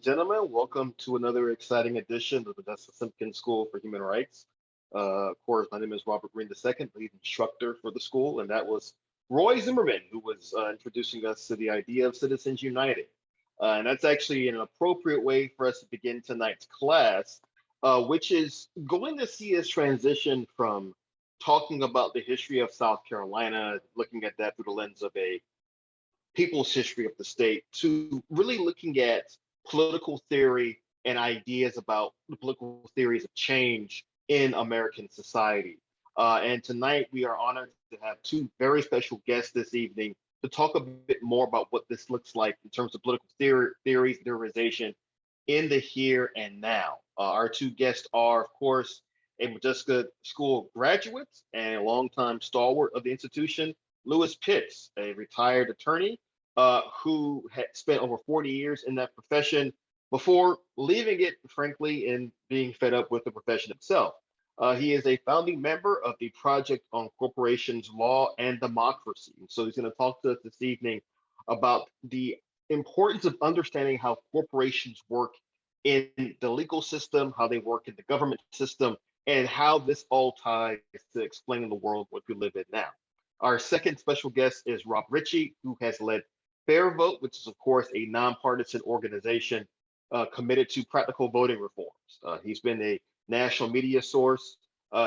and gentlemen, welcome to another exciting edition of the Simkins School for Human Rights. Of course, my name is Robert Green II, lead instructor for the school, and that was Roy Zimmerman, who was introducing us to the idea of Citizens United. And that's actually an appropriate way for us to begin tonight's class, which is going to see us transition from talking about the history of South Carolina, looking at that through the lens of a people's history of the state, to really looking at political theory and ideas about the political theories of change in American society. And tonight we are honored to have two very special guests this evening to talk a bit more about what this looks like in terms of political theories, theorization in the here and now. Our two guests are, of course, a Modjeska School graduate and a longtime stalwart of the institution, Lewis Pitts, a retired attorney who had spent over 40 years in that profession before leaving it, frankly, and being fed up with the profession itself. He is a founding member of the Project on Corporations, Law, and Democracy. So he's going to talk to us this evening about the importance of understanding how corporations work in the legal system, how they work in the government system, and how this all ties to explaining the world what we live in now. Our second special guest is Rob Richie, who has led FairVote, which is, of course, a nonpartisan organization committed to practical voting reforms. He's been a national media source.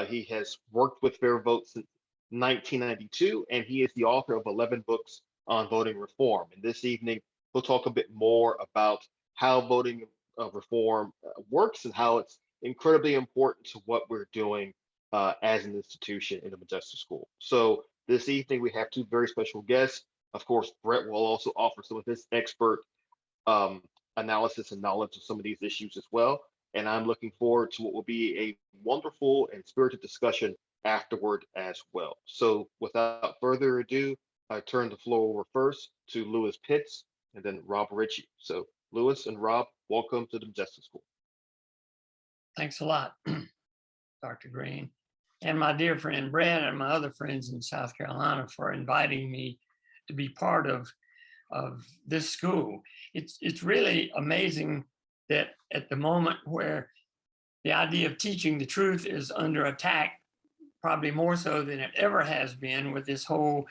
He has worked with FairVote since 1992, and he is the author of 11 books on voting reform. And this evening, we'll talk a bit more about how voting reform works and how it's incredibly important to what we're doing as an institution in the Modjeska School. So this evening, we have two very special guests. Of course, Brett will also offer some of his expert analysis and knowledge of some of these issues as well. And I'm looking forward to what will be a wonderful and spirited discussion afterward as well. So without further ado, I turn the floor over first to Lewis Pitts and then Rob Richie. So Lewis and Rob, welcome to the Modjeska School. Thanks a lot, Dr. Green, and my dear friend Brett and my other friends in South Carolina for inviting me to be part of this school. It's really amazing that at the moment where the idea of teaching the truth is under attack, probably more so than it ever has been, with this whole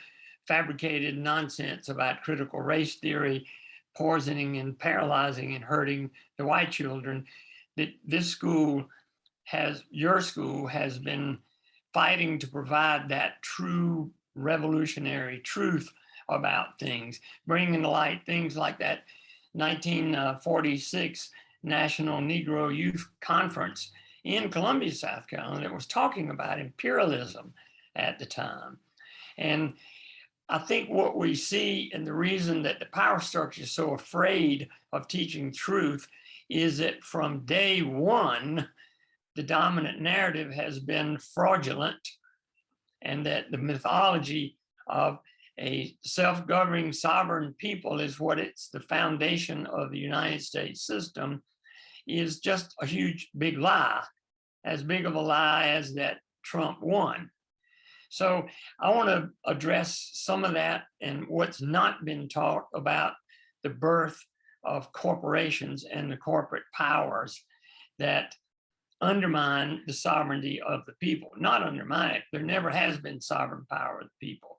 fabricated nonsense about critical race theory poisoning and paralyzing and hurting the white children, that this school your school has been fighting to provide that true revolutionary truth about things, bringing to light things like that 1946 National Negro Youth Conference in Columbia, South Carolina, that was talking about imperialism at the time. And I think what we see, and the reason that the power structure is so afraid of teaching truth, is that from day one, the dominant narrative has been fraudulent, and that the mythology of a self-governing sovereign people is what it's the foundation of the United States system, is just a huge big lie, as big of a lie as that Trump won. So I want to address some of that and what's not been taught about the birth of corporations and the corporate powers that undermine the sovereignty of the people. Not undermine it. There never has been sovereign power of the people.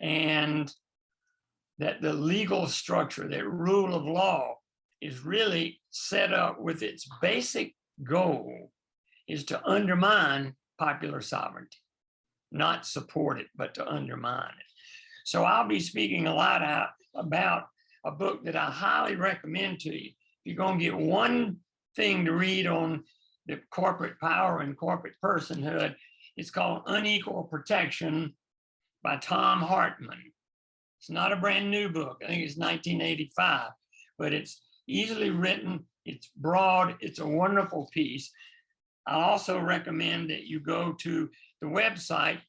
And that the legal structure, that rule of law, is really set up with its basic goal is to undermine popular sovereignty, not support it, but to undermine it. So I'll be speaking a lot about a book that I highly recommend to you. If you're going to get one thing to read on the corporate power and corporate personhood, it's called Unequal Protection by Tom Hartman. It's not a brand new book. I think it's 1985, but it's easily written. It's broad. It's a wonderful piece. I also recommend that you go to the website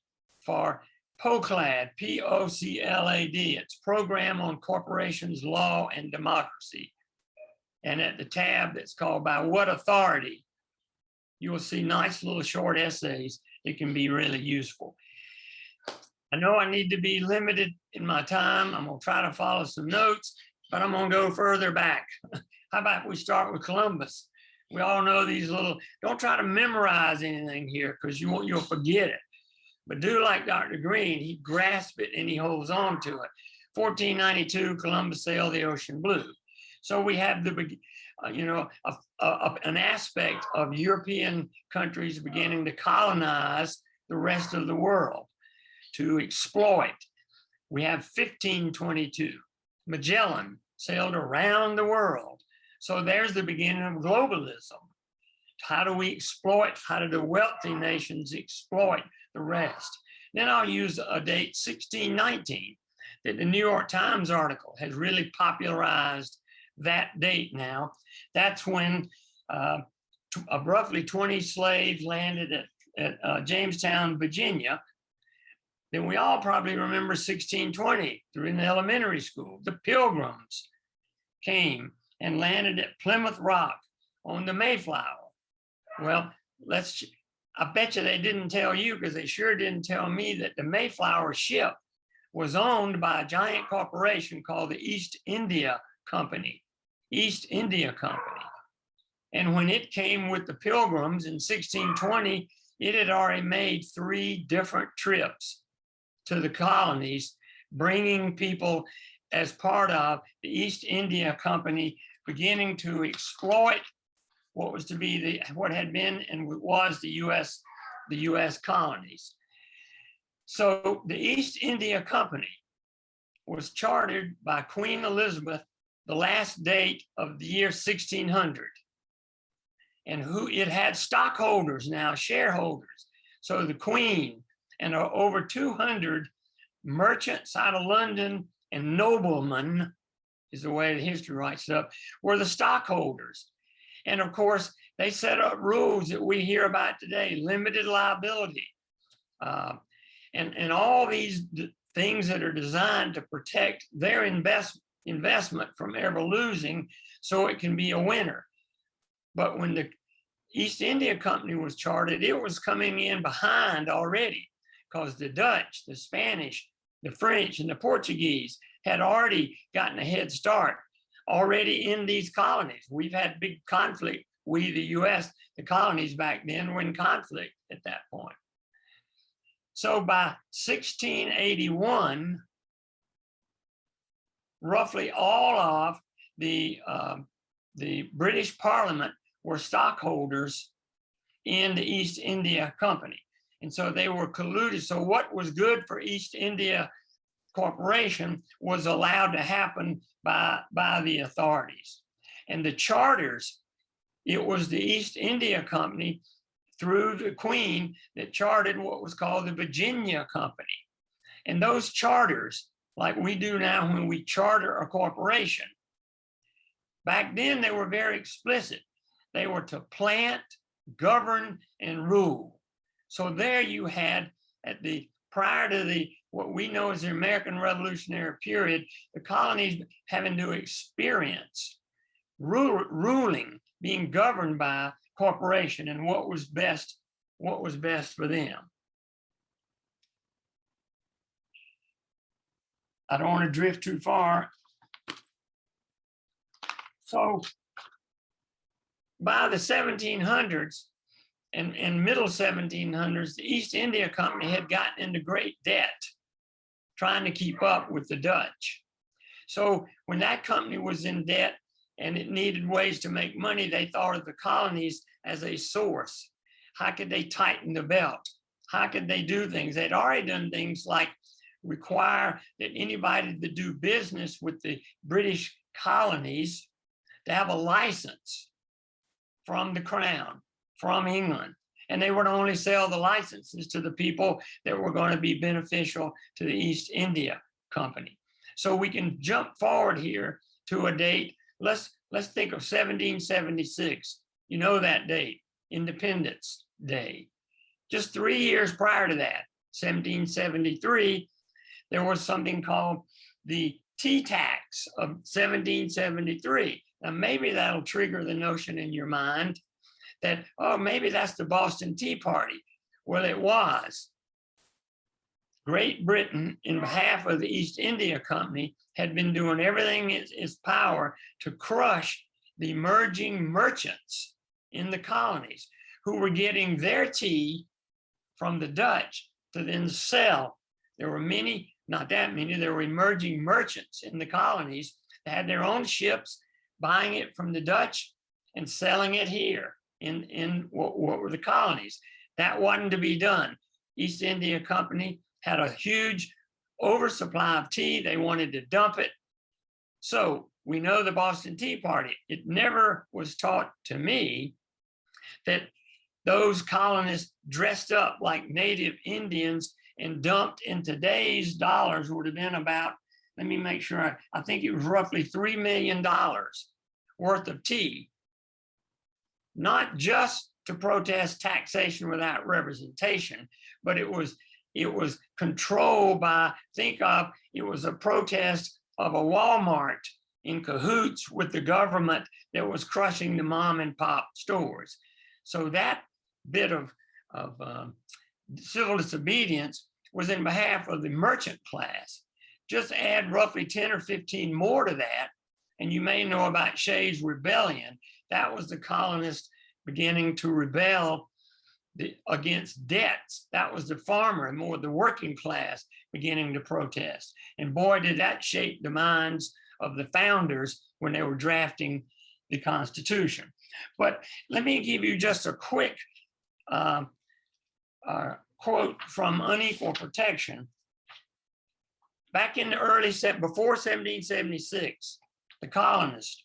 for POCLAD, P-O-C-L-A-D. It's Program on Corporations, Law, and Democracy. And at the tab that's called By What Authority, you will see nice little short essays that can be really useful. I know I need to be limited in my time. I'm going to try to follow some notes, but I'm going to go further back. How about we start with Columbus? We all know these little, don't try to memorize anything here because you'll forget it. But do like Dr. Green, he grasps it and he holds on to it. 1492, Columbus sailed the ocean blue. So we have an aspect of European countries beginning to colonize the rest of the world, to exploit. We have 1522, Magellan sailed around the world. So there's the beginning of globalism. How do we exploit? How do the wealthy nations exploit the rest? Then I'll use a date, 1619, that the New York Times article has really popularized that date now. That's when roughly 20 slaves landed at Jamestown, Virginia. Then we all probably remember 1620 through in the elementary school. The Pilgrims came and landed at Plymouth Rock on the Mayflower. Well, I bet you they didn't tell you, because they sure didn't tell me, that the Mayflower ship was owned by a giant corporation called the East India Company. And when it came with the Pilgrims in 1620, it had already made 3 different trips to the colonies, bringing people as part of the East India Company, beginning to exploit what was to be what had been and was the U.S. colonies. So the East India Company was chartered by Queen Elizabeth, the last date of the year 1600. And it had stockholders now, shareholders. So the Queen and over 200 merchants out of London and noblemen, is the way the history writes it up, were the stockholders. And of course, they set up rules that we hear about today, limited liability, and all these things that are designed to protect their investment from ever losing, so it can be a winner. But when the East India Company was chartered, it was coming in behind already, because the Dutch, the Spanish, the French, and the Portuguese had already gotten a head start already in these colonies. We've had big conflict. We, the US, the colonies back then were in conflict at that point. So by 1681, roughly all of the British Parliament were stockholders in the East India Company. And so they were colluded. So what was good for East India Corporation was allowed to happen by the authorities. And the charters, it was the East India Company through the Queen that chartered what was called the Virginia Company. And those charters, like we do now when we charter a corporation, back then they were very explicit. They were to plant, govern, and rule. So there you had, prior to what we know as the American Revolutionary period, the colonies having to experience ruling, being governed by corporation, and what was best for them. I don't want to drift too far. So by the 1700s and middle 1700s, the East India Company had gotten into great debt trying to keep up with the Dutch. So when that company was in debt and it needed ways to make money, they thought of the colonies as a source. How could they tighten the belt? How could they do things? They'd already done things like require that anybody to do business with the British colonies to have a license from the Crown, from England. And they would only sell the licenses to the people that were going to be beneficial to the East India Company. So we can jump forward here to a date. Let's think of 1776. You know that date, Independence Day. Just 3 years prior to that, 1773, there was something called the tea tax of 1773. Now, maybe that'll trigger the notion in your mind that, oh, maybe that's the Boston Tea Party. Well, it was. Great Britain, in behalf of the East India Company, had been doing everything in its power to crush the emerging merchants in the colonies who were getting their tea from the Dutch to then sell. There were many, not that many, there were emerging merchants in the colonies that had their own ships buying it from the Dutch and selling it here in what were the colonies. That wasn't to be done. East India Company had a huge oversupply of tea. They wanted to dump it. So we know the Boston Tea Party. It never was taught to me that those colonists dressed up like native Indians and dumped in today's dollars would have been about, let me make sure, I think it was roughly $3 million worth of tea, not just to protest taxation without representation, but it was controlled by, it was a protest of a Walmart in cahoots with the government that was crushing the mom and pop stores. So that bit of civil disobedience was in behalf of the merchant class. Just add roughly 10 or 15 more to that, and you may know about Shays' Rebellion. That was the colonists beginning to rebel against debts. That was the farmer and more the working class beginning to protest. And boy, did that shape the minds of the founders when they were drafting the Constitution. But let me give you just a quick quote from Unequal Protection. Back in the before 1776, the colonists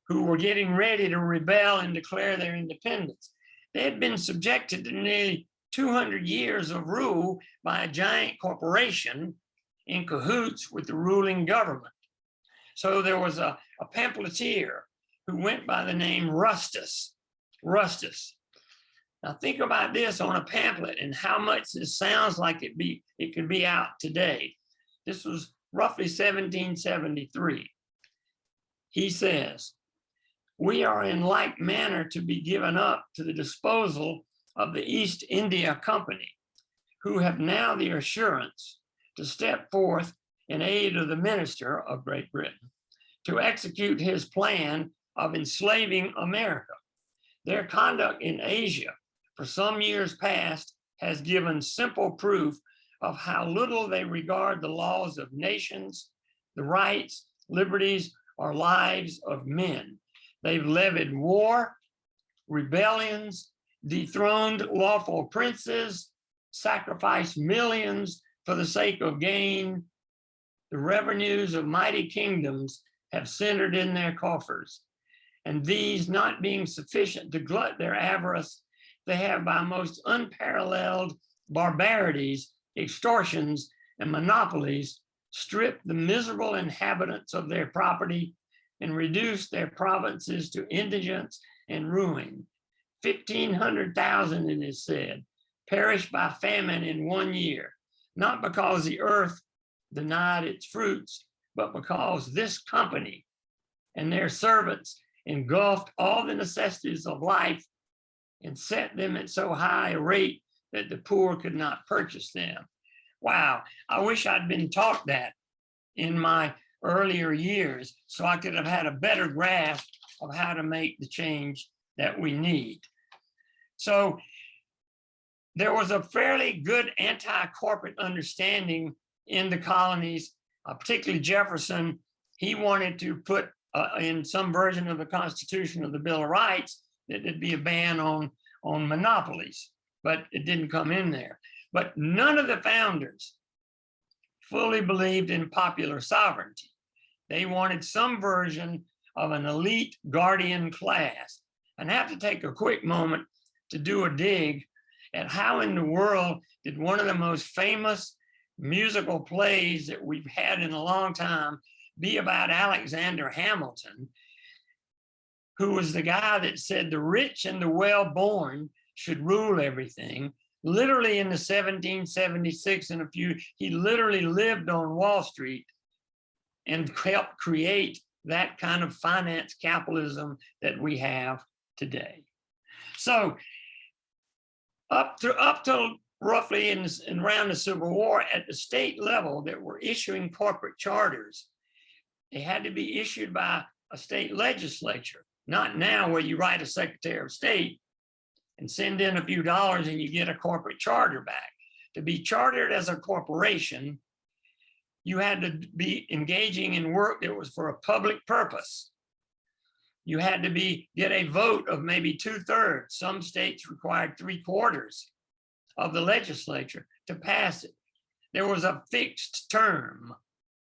who were getting ready to rebel and declare their independence, they had been subjected to nearly 200 years of rule by a giant corporation in cahoots with the ruling government. So there was a pamphleteer who went by the name Rustus. Now think about this on a pamphlet and how much this sounds like it could be out today. This was roughly 1773. He says, "We are in like manner to be given up to the disposal of the East India Company, who have now the assurance to step forth in aid of the minister of Great Britain to execute his plan of enslaving America. Their conduct in Asia for some years past has given simple proof of how little they regard the laws of nations, the rights, liberties, or lives of men. They've levied war, rebellions, dethroned lawful princes, sacrificed millions for the sake of gain. The revenues of mighty kingdoms have centered in their coffers, and these not being sufficient to glut their avarice, they have by most unparalleled barbarities, extortions, and monopolies stripped the miserable inhabitants of their property and reduced their provinces to indigence and ruin. 1,500,000, it is said, perished by famine in 1 year, not because the earth denied its fruits, but because this company and their servants engulfed all the necessities of life and set them at so high a rate that the poor could not purchase them." Wow, I wish I'd been taught that in my earlier years so I could have had a better grasp of how to make the change that we need. So there was a fairly good anti-corporate understanding in the colonies, particularly Jefferson. He wanted to put in some version of the Constitution of the Bill of Rights that there'd be a ban on monopolies, but it didn't come in there. But none of the founders fully believed in popular sovereignty. They wanted some version of an elite guardian class. And I have to take a quick moment to do a dig at how in the world did one of the most famous musical plays that we've had in a long time be about Alexander Hamilton, who was the guy that said the rich and the well-born should rule everything. Literally in the 1776 and he literally lived on Wall Street and helped create that kind of finance capitalism that we have today. So up to roughly in around the Civil War, at the state level that were issuing corporate charters, they had to be issued by a state legislature, not now where you write a Secretary of State and send in a few dollars and you get a corporate charter back. To be chartered as a corporation, you had to be engaging in work that was for a public purpose. You had to get a vote of maybe 2/3. Some states required 3/4 of the legislature to pass it. There was a fixed term.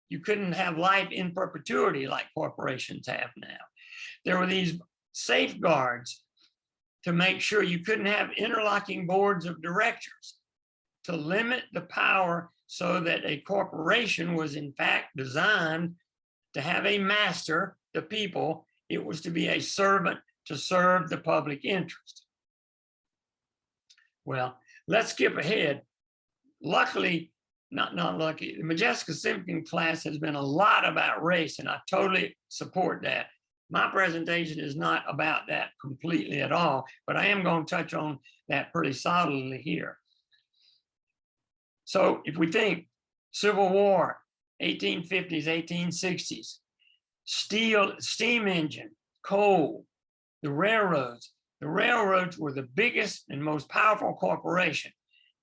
You couldn't have life in perpetuity like corporations have now. There were these safeguards to make sure you couldn't have interlocking boards of directors, to limit the power so that a corporation was in fact designed to have a master, the people. It was to be a servant to serve the public interest. Well, let's skip ahead. Luckily, not lucky, the Modjeska Simkins class has been a lot about race, and I totally support that. My presentation is not about that completely at all, but I am going to touch on that pretty solidly here. So if we think Civil War, 1850s, 1860s, steam engine, coal, the railroads were the biggest and most powerful corporation.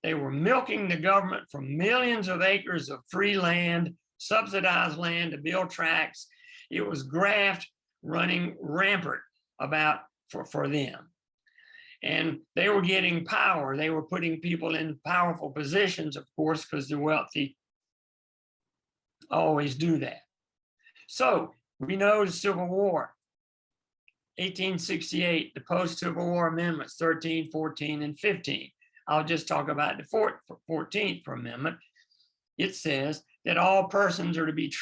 They were milking the government for millions of acres of free land, subsidized land to build tracks. It was graft running rampant for them. And they were getting power. They were putting people in powerful positions, of course, because the wealthy always do that. So we know the Civil War, 1868, the post-Civil War amendments, 13, 14, and 15. I'll just talk about the 14th Amendment. It says that all persons are to be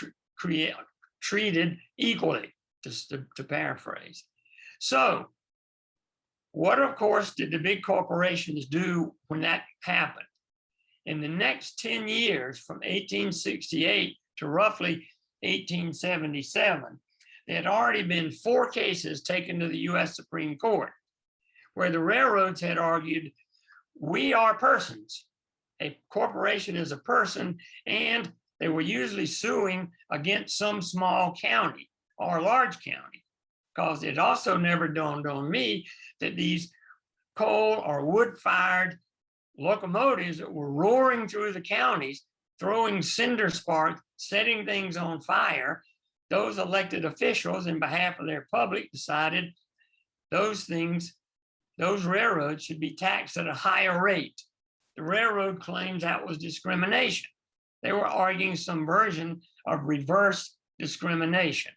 treated equally, just to paraphrase. So what, of course, did the big corporations do when that happened? In the next 10 years, from 1868 to roughly 1877, there had already been 4 cases taken to the US Supreme Court, where the railroads had argued, we are persons. A corporation is a person, and they were usually suing against some small county or large county, because it also never dawned on me that these coal or wood-fired locomotives that were roaring through the counties, throwing cinder sparks, setting things on fire, those elected officials in behalf of their public decided those railroads should be taxed at a higher rate. The railroad claims that was discrimination. They were arguing some version of reverse discrimination.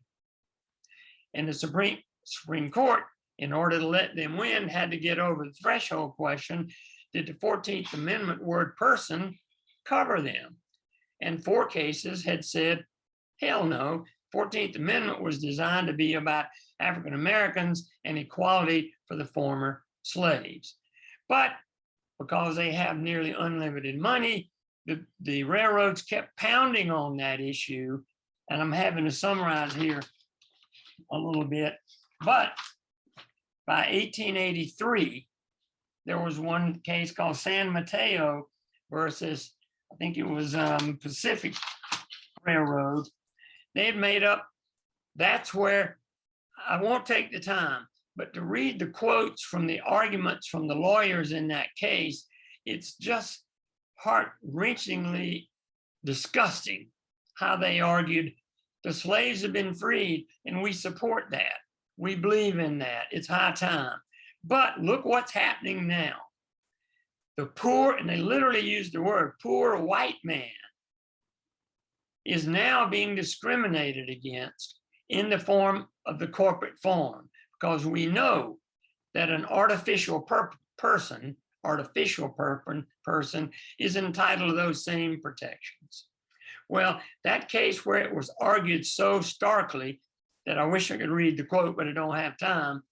And the Supreme Court, in order to let them win, had to get over the threshold question: did the 14th Amendment word person cover them? And 4 cases had said, hell no, 14th Amendment was designed to be about African Americans and equality for the former slaves. But because they have nearly unlimited money, the railroads kept pounding on that issue. And I'm having to summarize here a little bit. But by 1883, there was one case called San Mateo versus, I think it was Pacific Railroad. They had made up, that's where, I won't take the time, but to read the quotes from the arguments from the lawyers in that case, it's just heart-wrenchingly disgusting how they argued the slaves have been freed and we support that. We believe in that. It's high time. But look what's happening now. The poor, and they literally use the word poor white man, is now being discriminated against in the form of the corporate form, because we know that an artificial person is entitled to those same protections. Well, that case where it was argued so starkly that I wish I could read the quote, but I don't have time,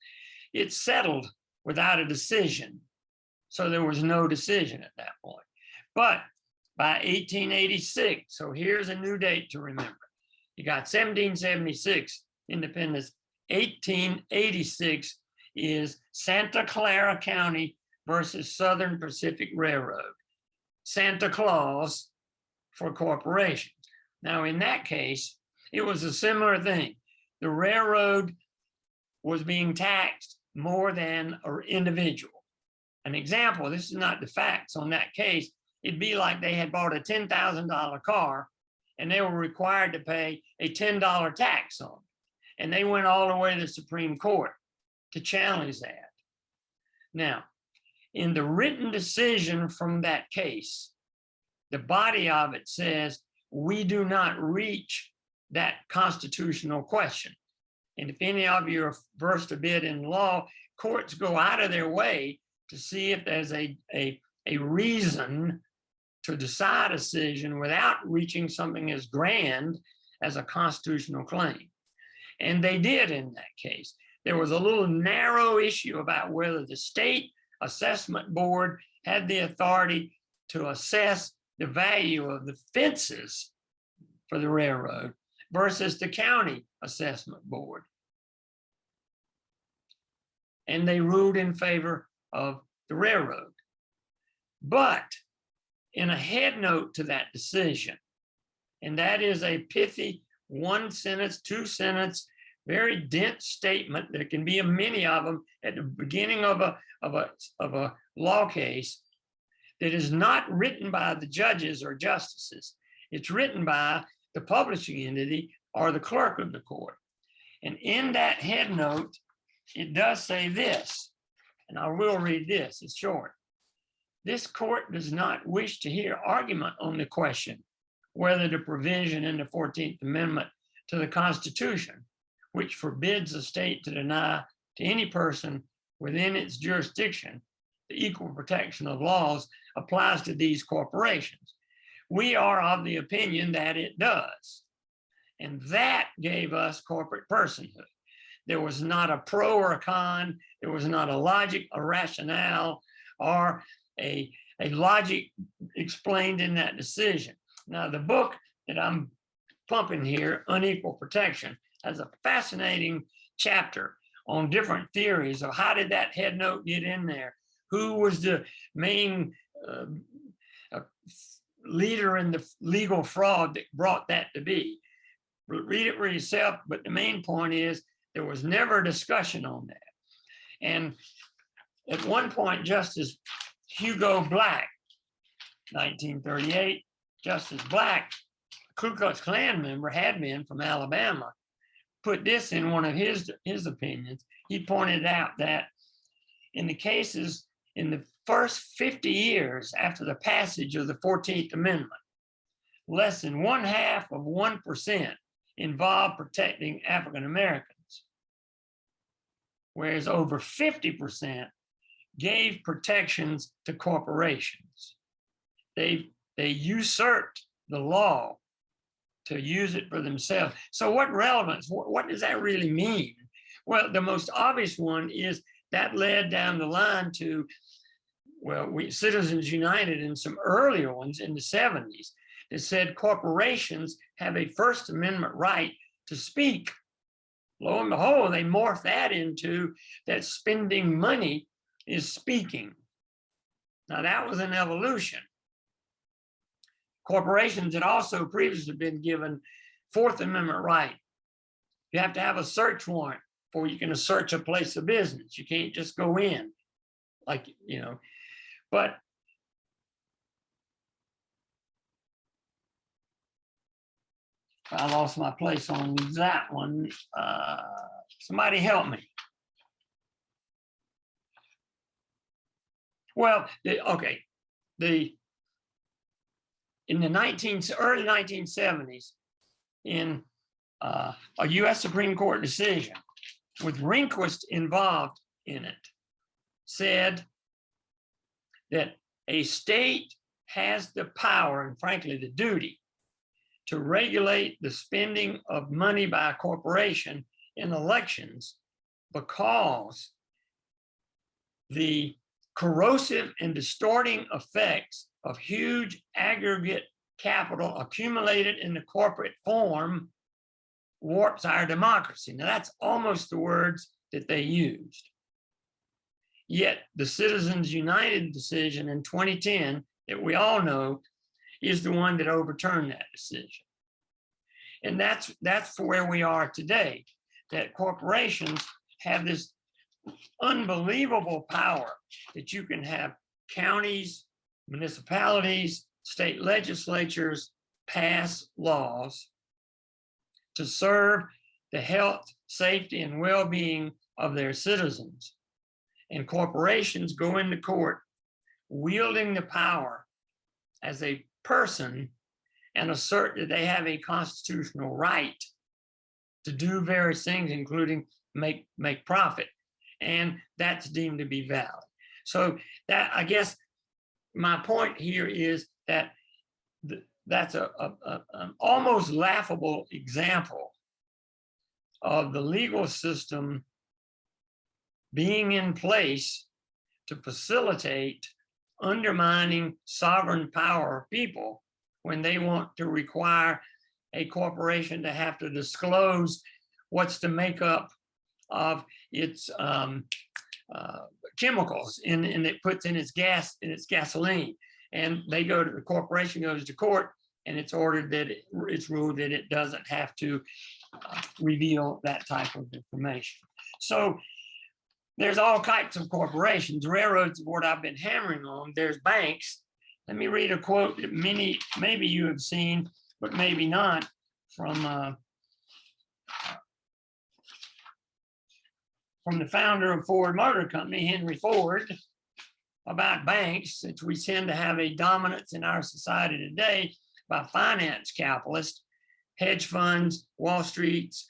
it settled without a decision. So there was no decision at that point. But by 1886, so here's a new date to remember. You got 1776 independence, 1886 is Santa Clara County versus Southern Pacific Railroad. Santa Claus for corporations. Now, in that case, it was a similar thing. the railroad was being taxed more than an individual. An example, this is not the facts on that case, it'd be like they had bought a $10,000 car and they were required to pay a $10 tax on it. And they went all the way to the Supreme Court to challenge that. Now, in the written decision from that case, the body of it says, we do not reach that constitutional question. And if any of you are versed a bit in law, courts go out of their way to see if there's a reason to decide a decision without reaching something as grand as a constitutional claim. And they did in that case. There was a little narrow issue about whether the state assessment board had the authority to assess the value of the fences for the railroad versus the county assessment board. And they ruled in favor of the railroad. But in a head note to that decision, and that is a pithy 1 sentence, 2 sentence, very dense statement. There can be many of them at the beginning of a law case that is not written by the judges or justices. It's written by the publishing entity or the clerk of the court. And in that head note, it does say this, and I will read this, it's short. This court does not wish to hear argument on the question whether the provision in the 14th Amendment to the Constitution, which forbids the state to deny to any person within its jurisdiction the equal protection of laws, applies to these corporations. We are of the opinion that it does. And that gave us corporate personhood. There was not a pro or a con. There was not a logic, a rationale, or a logic explained in that decision. Now, the book that I'm pumping here, Unequal Protection, has a fascinating chapter on different theories of how did that head note get in there? Who was the main leader in the legal fraud that brought that to be? Read it for yourself, but the main point is there was never a discussion on that. And at one point, Justice Hugo Black, 1938, Justice Black, a Ku Klux Klan member, had been from Alabama, put this in one of his opinions. He pointed out that in the cases in the first 50 years after the passage of the 14th Amendment, less than 0.5% involved protecting African Americans, whereas over 50% gave protections to corporations. They usurped the law to use it for themselves. So what relevance, what does that really mean? Well, the most obvious one is that led down the line to, well, Citizens United and some earlier ones in the 70s that said corporations have a First Amendment right to speak. Lo and behold, they morphed that into that spending money is speaking. Now that was an evolution. Corporations had also previously been given Fourth Amendment right. You have to have a search warrant before you can search a place of business. You can't just go in, like, you know, but I lost my place on that one. Somebody help me. Well, okay, in the early 1970s, in a US Supreme Court decision with Rehnquist involved in it, said that a state has the power and frankly the duty to regulate the spending of money by a corporation in elections because the corrosive and distorting effects of huge aggregate capital accumulated in the corporate form warps our democracy. Now that's almost the words that they used. Yet the Citizens United decision in 2010 that we all know is the one that overturned that decision. And that's where we are today. that corporations have this unbelievable power that you can have counties, municipalities, state legislatures pass laws to serve the health, safety, and well-being of their citizens. And corporations go into court wielding the power as a person and assert that they have a constitutional right to do various things, including make profit. And that's deemed to be valid. So that, I guess, my point here is that that's an almost laughable example of the legal system being in place to facilitate undermining sovereign power of people when they want to require a corporation to have to disclose what's the makeup of its chemicals and it puts in its gas, in its gasoline. And they go to, the corporation goes to court, and it's ordered that it's ruled that it doesn't have to reveal that type of information. So there's all types of corporations. Railroads is what I've been hammering on. There's banks. Let me read a quote that maybe you have seen, but maybe not, from the founder of Ford Motor Company, Henry Ford, about banks, since we tend to have a dominance in our society today by finance capitalists, hedge funds, Wall Street's,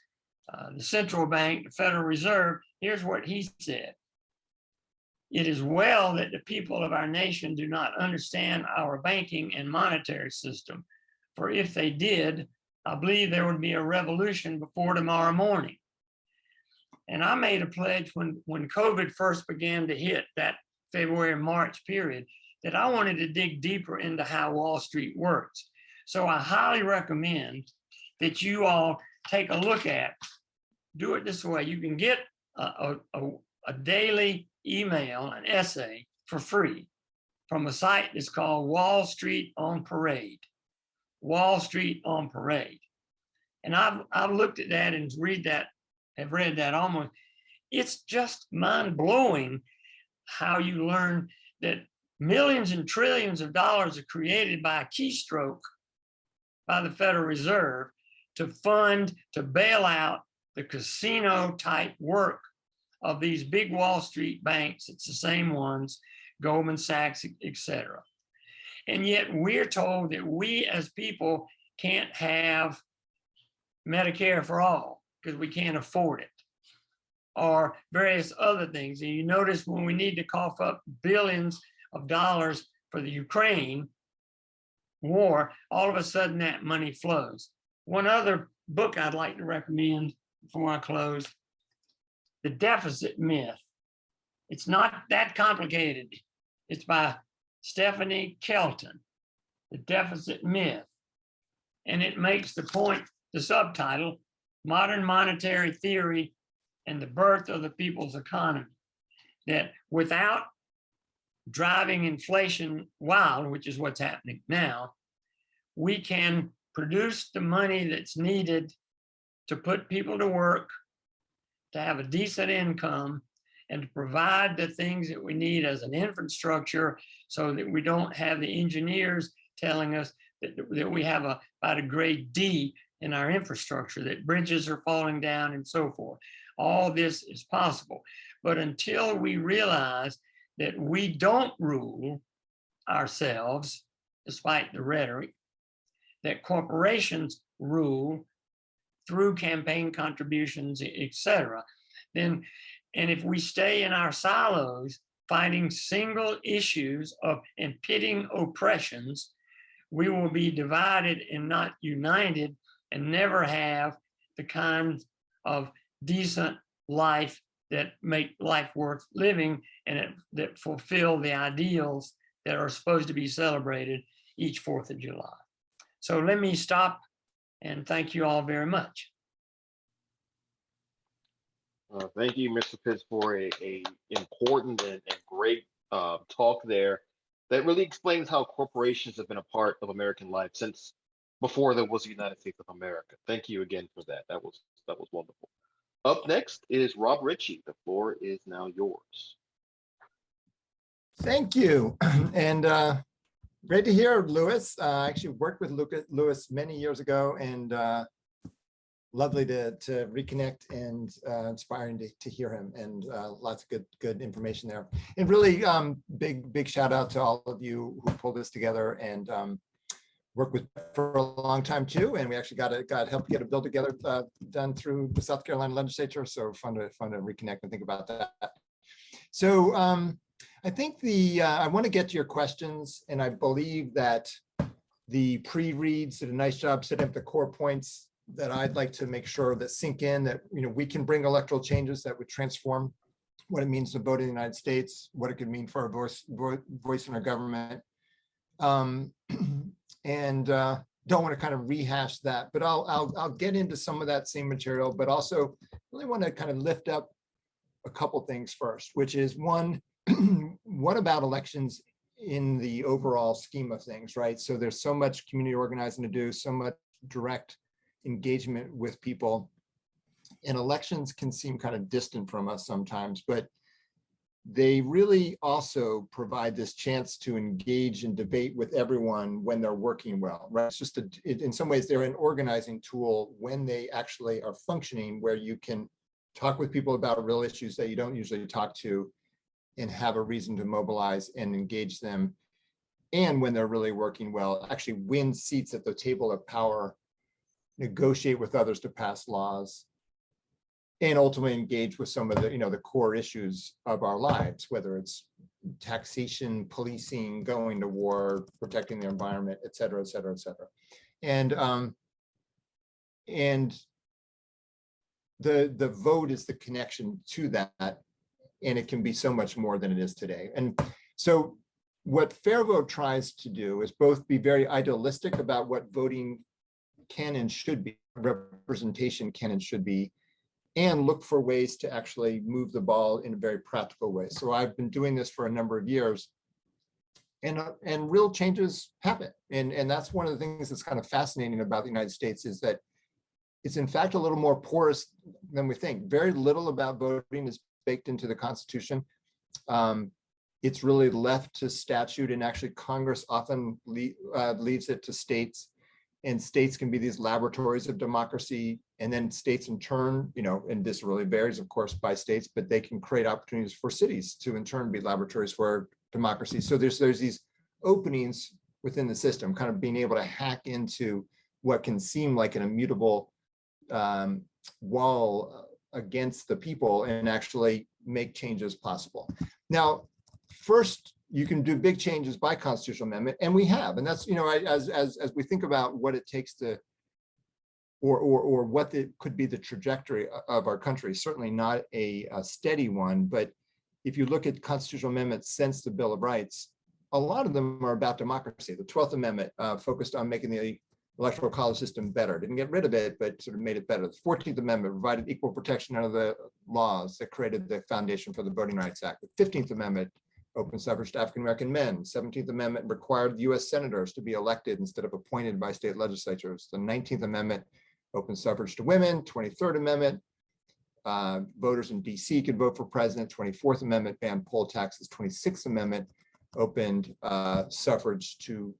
the central bank, the Federal Reserve. Here's what he said. It is well that the people of our nation do not understand our banking and monetary system, for if they did, I believe there would be a revolution before tomorrow morning. And I made a pledge when COVID first began to hit, that February and March period, that I wanted to dig deeper into how Wall Street works. So I highly recommend that you all take a look at, do it this way. You can get a daily email, an essay for free from a site that's called Wall Street on Parade. Wall Street on Parade. And I've looked at that and have read that almost. It's just mind-blowing how you learn that millions and trillions of dollars are created by a keystroke by the Federal Reserve to fund, to bail out the casino type work of these big Wall Street banks. It's the same ones, Goldman Sachs, et cetera. And yet we're told that we as people can't have Medicare for all because we can't afford it, or various other things. And you notice when we need to cough up billions of dollars for the Ukraine war, all of a sudden that money flows. One other book I'd like to recommend before I close, The Deficit Myth. It's not that complicated. It's by Stephanie Kelton, The Deficit Myth. And it makes the point, the subtitle, Modern Monetary Theory and the Birth of the People's Economy, that without driving inflation wild, which is what's happening now, we can produce the money that's needed to put people to work, to have a decent income, and to provide the things that we need as an infrastructure so that we don't have the engineers telling us that we have about a grade D in our infrastructure, that bridges are falling down and so forth. All this is possible. But until we realize that we don't rule ourselves, despite the rhetoric, that corporations rule through campaign contributions, et cetera, then, and if we stay in our silos, fighting single issues and pitting oppressions, we will be divided and not united, and never have the kind of decent life that make life worth living and that fulfill the ideals that are supposed to be celebrated each 4th of July. So let me stop and thank you all very much. Thank you, Mr. Pitts, for a important and great talk there that really explains how corporations have been a part of American life since before there was the United States of America. Thank you again for that. That was wonderful. Up next is Rob Richie. The floor is now yours. Thank you. And great to hear, Lewis. I actually worked with Lewis many years ago, and lovely to reconnect, and inspiring to hear him, and lots of good information there. And really big shout out to all of you who pulled this together and worked with for a long time too. And we actually got help get a bill together done through the South Carolina legislature. So fun to reconnect and think about that. So I think I want to get to your questions, and I believe that the pre-reads did a nice job setting up the core points that I'd like to make sure that sink in, that we can bring electoral changes that would transform what it means to vote in the United States, what it could mean for our voice in our government. And don't want to kind of rehash that, but I'll get into some of that same material, but also really want to kind of lift up a couple things first, which is one, what about elections in the overall scheme of things, right? So there's so much community organizing to do, so much direct engagement with people, and elections can seem kind of distant from us sometimes, but they really also provide this chance to engage and debate with everyone when they're working well, right? It's just in some ways they're an organizing tool when they actually are functioning, where you can talk with people about real issues that you don't usually talk to and have a reason to mobilize and engage them. And when they're really working well, actually win seats at the table of power, negotiate with others to pass laws, and ultimately engage with some of the, the core issues of our lives, whether it's taxation, policing, going to war, protecting the environment, et cetera, et cetera, et cetera. And the vote is the connection to that, and it can be so much more than it is today. And so what FairVote tries to do is both be very idealistic about what voting can and should be, representation can and should be, and look for ways to actually move the ball in a very practical way. So I've been doing this for a number of years, and real changes happen. And that's one of the things that's kind of fascinating about the United States, is that it's in fact a little more porous than we think. Very little about voting is baked into the Constitution. It's really left to statute, and actually Congress often leaves it to states. And states can be these laboratories of democracy, and then states in turn, and this really varies, of course, by states, but they can create opportunities for cities to in turn be laboratories for democracy. So there's these openings within the system, kind of being able to hack into what can seem like an immutable wall against the people and actually make changes possible. Now, first, you can do big changes by constitutional amendment, and we have, and that's, as we think about what it takes to, or what could be the trajectory of our country, certainly not a steady one, but if you look at constitutional amendments since the Bill of Rights, a lot of them are about democracy. The 12th Amendment focused on making the electoral college system better, didn't get rid of it, but sort of made it better. The 14th Amendment provided equal protection under the laws that created the foundation for the Voting Rights Act. The 15th Amendment open suffrage to African-American men. 17th Amendment required US senators to be elected instead of appointed by state legislatures. The 19th Amendment open suffrage to women. 23rd Amendment, voters in DC could vote for president. 24th Amendment banned poll taxes. 26th Amendment opened suffrage to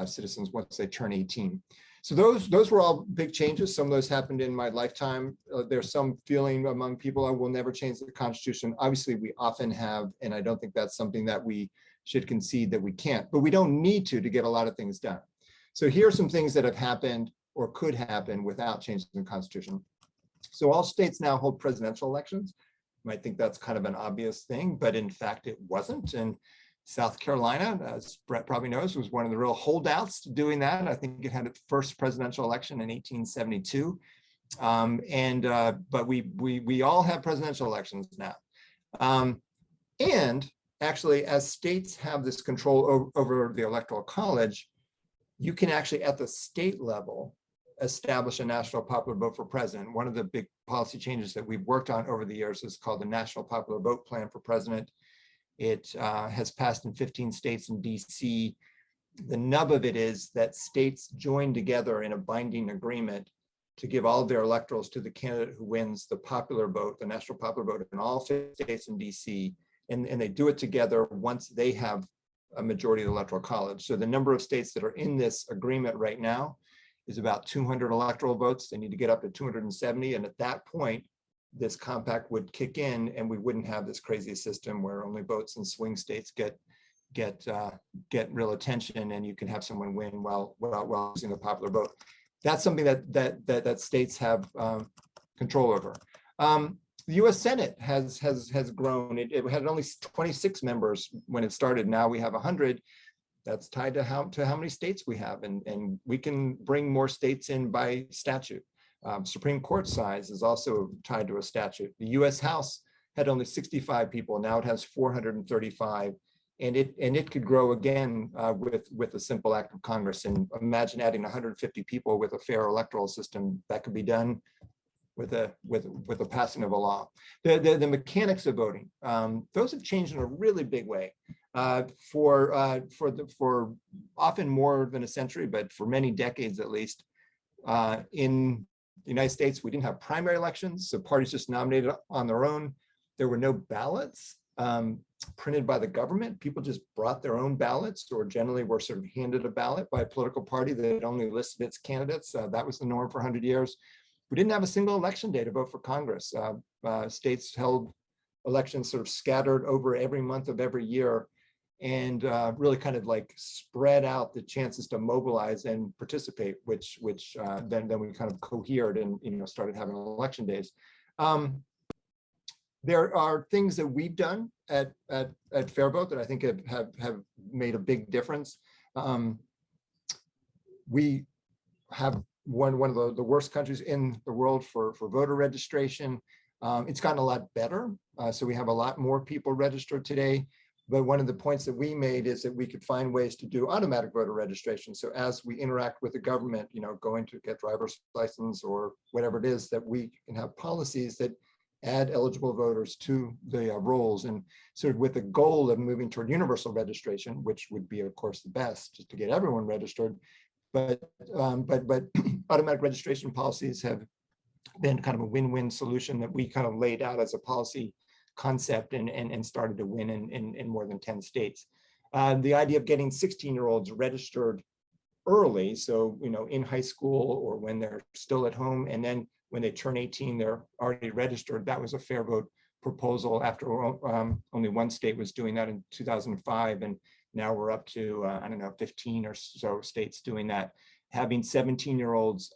citizens once they turn 18. So those were all big changes. Some of those happened in my lifetime. There's some feeling among people, I will never change the Constitution. Obviously, we often have, and I don't think that's something that we should concede that we can't, but we don't need to get a lot of things done. So here are some things that have happened or could happen without changing the Constitution. So all states now hold presidential elections. You might think that's kind of an obvious thing, but in fact, it wasn't. And South Carolina, as Brett probably knows, was one of the real holdouts to doing that. I think it had its first presidential election in 1872. But we all have presidential elections now. And actually, as states have this control over the Electoral College, you can actually, at the state level, establish a national popular vote for president. One of the big policy changes that we've worked on over the years is called the National Popular Vote Plan for President. It has passed in 15 states and DC. The nub of it is that states join together in a binding agreement to give all of their electorals to the candidate who wins the popular vote, the national popular vote in all 50 states in DC. And they do it together once they have a majority of the electoral college. So the number of states that are in this agreement right now is about 200 electoral votes. They need to get up to 270. And at that point, this compact would kick in and we wouldn't have this crazy system where only votes in swing states get real attention and you can have someone win while using the popular vote. That's something that states have control over. The U.S. Senate has grown. It had only 26 members when it started. Now we have 100. That's tied to how many states we have, and we can bring more states in by statute. Supreme Court size is also tied to a statute. The U.S. House had only 65 people. Now it has 435. And it could grow again with a simple act of Congress. And imagine adding 150 people with a fair electoral system. That could be done with a passing of a law. The mechanics of voting, those have changed in a really big way. For often more than a century, but for many decades at least, in the United States, we didn't have primary elections, so parties just nominated on their own. There were no ballots printed by the government. People just brought their own ballots, or generally were sort of handed a ballot by a political party that had only listed its candidates. That was the norm for 100 years. We didn't have a single election day to vote for Congress. States held elections sort of scattered over every month of every year, and really kind of like spread out the chances to mobilize and participate, which then we kind of cohered and started having election days. There are things that we've done at FairVote that I think have made a big difference. We have one of the worst countries in the world for voter registration. It's gotten a lot better. So we have a lot more people registered today. But one of the points that we made is that we could find ways to do automatic voter registration. So as we interact with the government, going to get driver's license or whatever it is, that we can have policies that add eligible voters to the rolls, and sort of with the goal of moving toward universal registration, which would be, of course, the best, just to get everyone registered. But automatic registration policies have been kind of a win-win solution that we kind of laid out as a policy concept and started to win in more than 10 states. The idea of getting 16-year-olds registered early, so in high school or when they're still at home, and then when they turn 18, they're already registered. That was a FairVote proposal after only one state was doing that in 2005. And now we're up to, 15 or so states doing that. Having 17-year-olds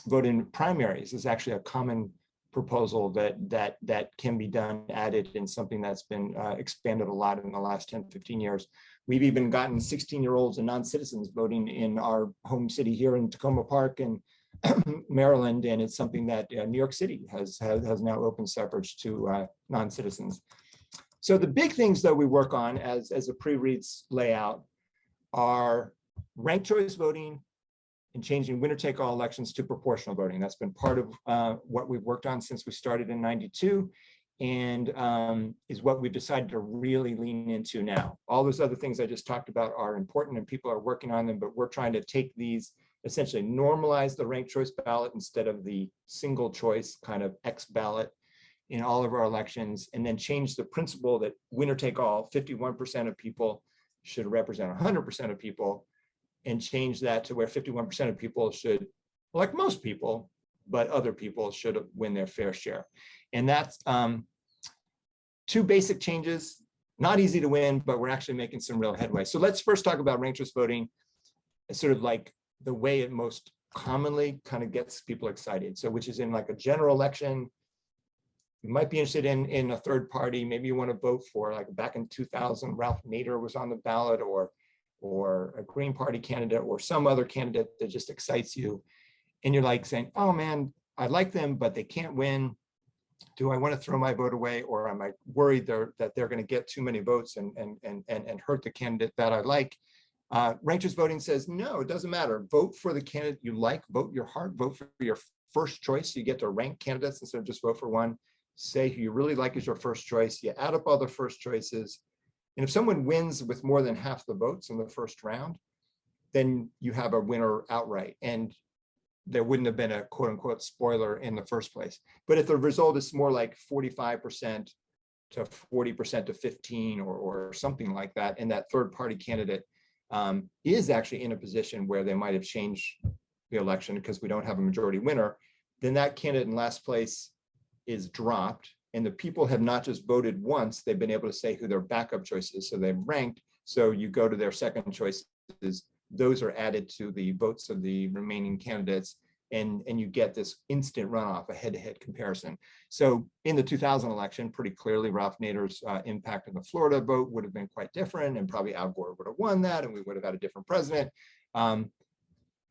vote in primaries is actually a common proposal that can be done, added, in something that's been expanded a lot in the last 10, 15 years. We've even gotten 16-year-olds and non-citizens voting in our home city here in Tacoma Park and Maryland, and it's something that New York City has now opened suffrage to non-citizens. So the big things that we work on as a pre-reads layout are ranked choice voting and changing winner-take-all elections to proportional voting. That's been part of what we've worked on since we started in '92, and is what we've decided to really lean into now. All those other things I just talked about are important and people are working on them, but we're trying to take these, essentially normalize the ranked choice ballot instead of the single choice kind of X ballot in all of our elections, and then change the principle that winner take all, 51% of people should represent 100% of people, and change that to where 51% of people should elect most people, but other people should win their fair share. And that's two basic changes, not easy to win, but we're actually making some real headway. So let's first talk about ranked choice voting, sort of like the way it most commonly kind of gets people excited. So which is in like a general election, you might be interested in a third party. Maybe you want to vote for, like back in 2000, Ralph Nader was on the ballot, or a Green Party candidate, or some other candidate that just excites you. And you're like saying, oh man, I like them, but they can't win. Do I want to throw my vote away? Or am I worried that they're going to get too many votes and hurt the candidate that I like? Ranked choice voting says, no, it doesn't matter. Vote for the candidate you like, vote your heart, vote for your first choice. You get to rank candidates instead of just vote for one. Say who you really like is your first choice. You add up all the first choices. And if someone wins with more than half the votes in the first round, then you have a winner outright. And there wouldn't have been a quote unquote spoiler in the first place. But if the result is more like 45% to 40% to 15 or something like that, and that third party candidate is actually in a position where they might have changed the election because we don't have a majority winner, then that candidate in last place is dropped. And the people have not just voted once, they've been able to say who their backup choice is. So they've ranked. So you go to their second choices, those are added to the votes of the remaining candidates. And you get this instant runoff, a head-to-head comparison. So in the 2000 election, pretty clearly Ralph Nader's impact on the Florida vote would have been quite different, and probably Al Gore would have won that, and we would have had a different president.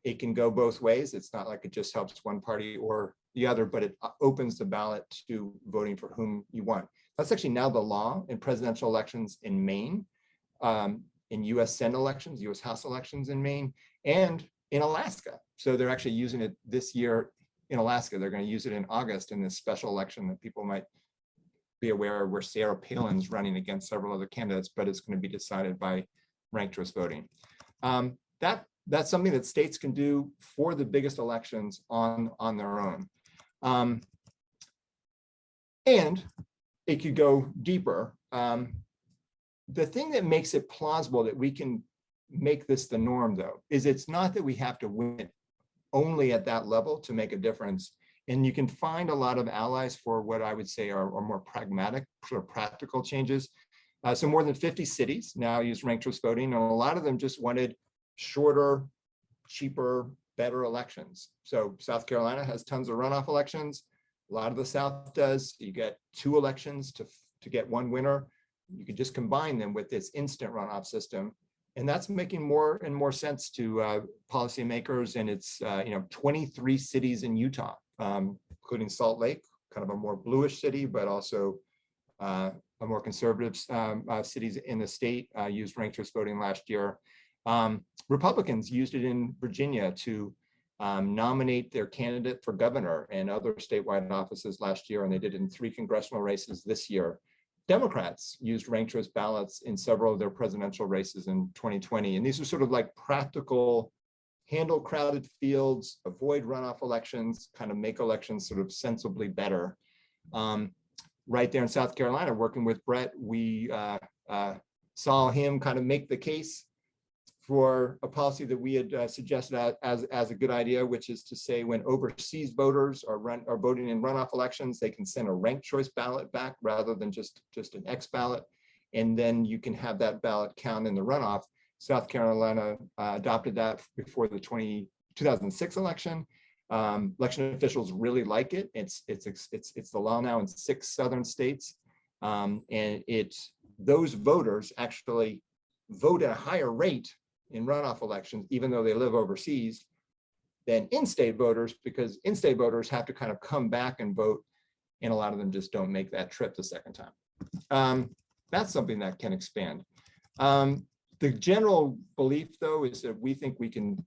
It can go both ways. It's not like it just helps one party or the other, but it opens the ballot to voting for whom you want. That's actually now the law in presidential elections in Maine, in US Senate elections, US House elections in Maine, and in Alaska. So they're actually using it this year in Alaska. They're going to use it in August in this special election that people might be aware of, where Sarah Palin's running against several other candidates, but it's going to be decided by ranked choice voting. That's something that states can do for the biggest elections on their own. And it could go deeper. The thing that makes it plausible that we can make this the norm, though, is it's not that we have to win only at that level to make a difference. And you can find a lot of allies for what I would say are more pragmatic, sort of practical changes. So more than 50 cities now use ranked choice voting, and a lot of them just wanted shorter, cheaper, better elections. So South Carolina has tons of runoff elections. A lot of the South does. You get 2 elections to get 1 winner. You could just combine them with this instant runoff system. And that's making more and more sense to policymakers. And it's 23 cities in Utah, including Salt Lake, kind of a more bluish city, but also a more conservative cities in the state used ranked choice voting last year. Republicans used it in Virginia to nominate their candidate for governor and other statewide offices last year, and they did it in 3 congressional races this year. Democrats used ranked choice ballots in several of their presidential races in 2020. And these are sort of like practical, handle crowded fields, avoid runoff elections, kind of make elections sort of sensibly better. Right there in South Carolina, working with Brett, we saw him kind of make the case for a policy that we had suggested as a good idea, which is to say when overseas voters are voting in runoff elections, they can send a ranked choice ballot back rather than just an X ballot. And then you can have that ballot count in the runoff. South Carolina adopted that before the 2006 election. Election officials really like it. It's the law now in 6 southern states. And those voters actually vote at a higher rate in runoff elections, even though they live overseas, than in-state voters, because in-state voters have to kind of come back and vote, and a lot of them just don't make that trip the second time. That's something that can expand. The general belief, though, is that we think we can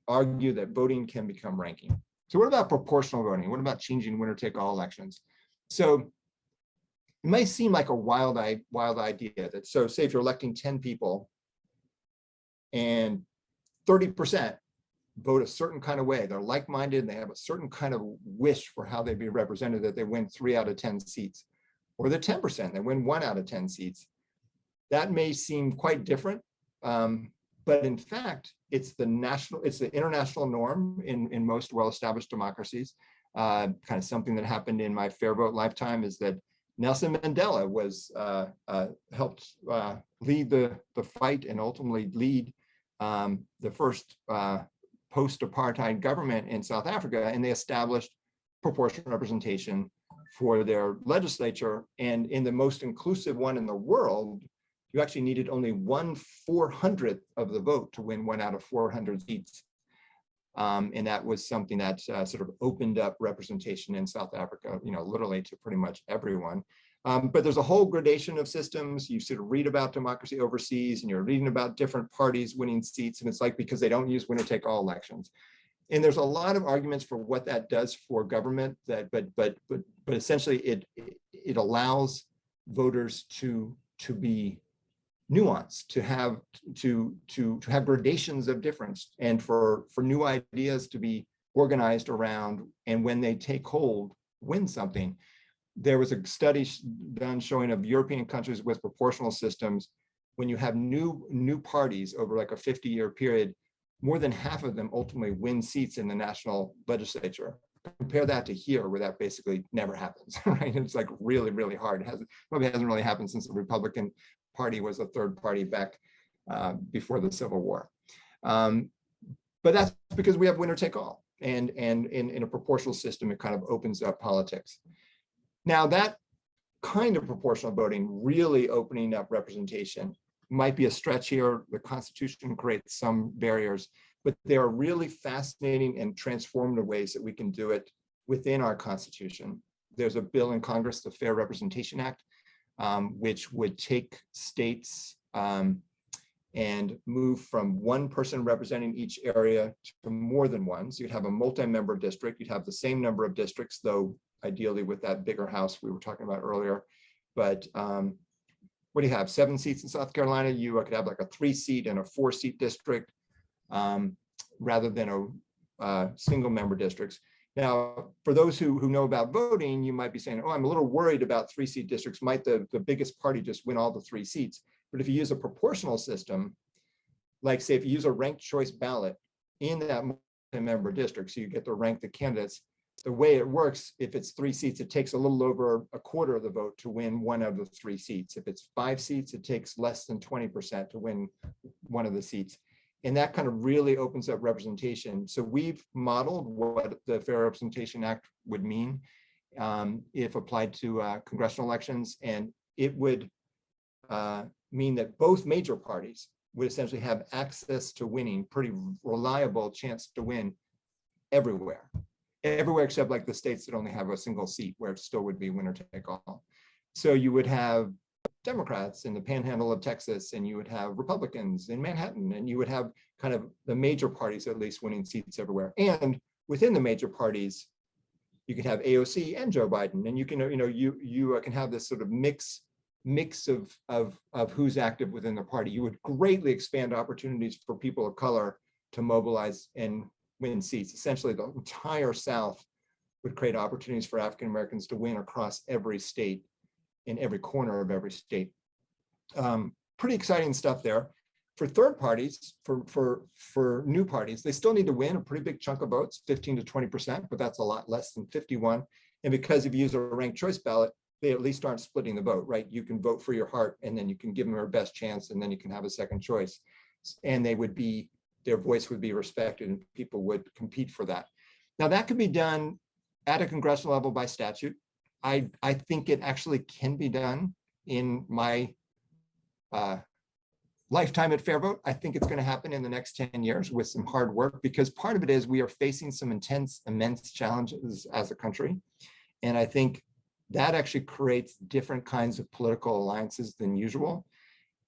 argue that voting can become ranking. So what about proportional voting? What about changing winner-take-all elections? So it may seem like a wild idea that, so say if you're electing 10 people, and 30% vote a certain kind of way, they're like-minded, and they have a certain kind of wish for how they'd be represented, that they win 3 out of 10 seats, or the 10%, they win 1 out of 10 seats. That may seem quite different, but in fact, it's the international norm in most well-established democracies. Kind of something that happened in my FairVote lifetime is that Nelson Mandela was helped lead the fight and ultimately lead the first post-apartheid government in South Africa, and they established proportional representation for their legislature. And in the most inclusive one in the world, you actually needed only 1/400th of the vote to win 1 out of 400 seats. And that was something that sort of opened up representation in South Africa, literally to pretty much everyone. But there's a whole gradation of systems. You sort of read about democracy overseas, and you're reading about different parties winning seats, and it's like because they don't use winner-take-all elections. And there's a lot of arguments for what that does for government. But essentially, it allows voters to be nuanced, to have gradations of difference, and for new ideas to be organized around, and when they take hold, win something. There was a study done showing of European countries with proportional systems. When you have new parties over like a 50-year period, more than half of them ultimately win seats in the national legislature. Compare that to here, where that basically never happens, right? It's like really, really hard. Probably hasn't really happened since the Republican Party was a third party back before the Civil War. But that's because we have winner take all. And in a proportional system, it kind of opens up politics. Now, that kind of proportional voting really opening up representation might be a stretch here. The Constitution creates some barriers, but there are really fascinating and transformative ways that we can do it within our Constitution. There's a bill in Congress, the Fair Representation Act, which would take states and move from one person representing each area to more than one. So you'd have a multi-member district. You'd have the same number of districts, though ideally with that bigger house we were talking about earlier. But what do you have? 7 seats in South Carolina. You could have like a 3-seat and a 4-seat district rather than a single member districts. Now, for those who know about voting, you might be saying, oh, I'm a little worried about 3-seat districts. Might the biggest party just win all the 3 seats? But if you use a proportional system, like say if you use a ranked choice ballot in that multi-member district, so you get to rank the candidates, the way it works, if it's 3 seats, it takes a little over a quarter of the vote to win one of the 3 seats. If it's 5 seats, it takes less than 20% to win one of the seats. And that kind of really opens up representation. So we've modeled what the Fair Representation Act would mean if applied to congressional elections. And it would mean that both major parties would essentially have access to winning, pretty reliable chance to win everywhere except like the states that only have a single seat, where it still would be winner take all. So you would have Democrats in the panhandle of Texas, and you would have Republicans in Manhattan, and you would have kind of the major parties at least winning seats everywhere. And within the major parties, you could have AOC and Joe Biden, and you can you can have this sort of mix of who's active within the party. You would greatly expand opportunities for people of color to mobilize and win seats. Essentially, the entire South would create opportunities for African Americans to win across every state, in every corner of every state. Pretty exciting stuff there. For third parties, for new parties, they still need to win a pretty big chunk of votes, 15 to 20%, but that's a lot less than 51. And because if you use a ranked choice ballot, they at least aren't splitting the vote, right? You can vote for your heart, and then you can give them their best chance, and then you can have a second choice. And their voice would be respected, and people would compete for that. Now, that could be done at a congressional level by statute. I think it actually can be done in my lifetime at FairVote. I think it's going to happen in the next 10 years with some hard work, because part of it is we are facing some immense challenges as a country. And I think that actually creates different kinds of political alliances than usual.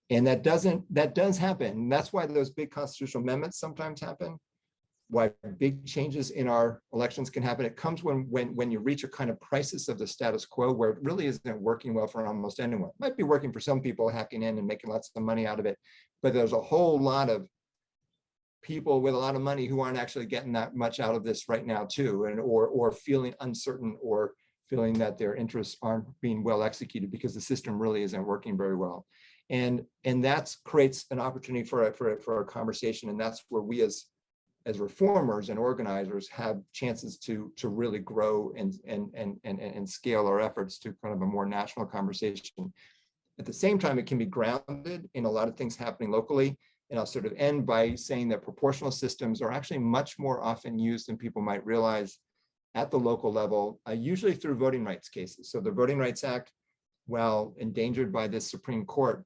And that does happen. That's why those big constitutional amendments sometimes happen, why big changes in our elections can happen. It comes when you reach a kind of crisis of the status quo, where it really isn't working well for almost anyone. It might be working for some people, hacking in and making lots of money out of it, but there's a whole lot of people with a lot of money who aren't actually getting that much out of this right now too, and or feeling uncertain, or feeling that their interests aren't being well executed because the system really isn't working very well. And that creates an opportunity for a conversation, and that's where we as reformers and organizers have chances to really grow and scale our efforts to kind of a more national conversation. At the same time, it can be grounded in a lot of things happening locally. And I'll sort of end by saying that proportional systems are actually much more often used than people might realize at the local level, usually through voting rights cases. So the Voting Rights Act, while endangered by this Supreme Court,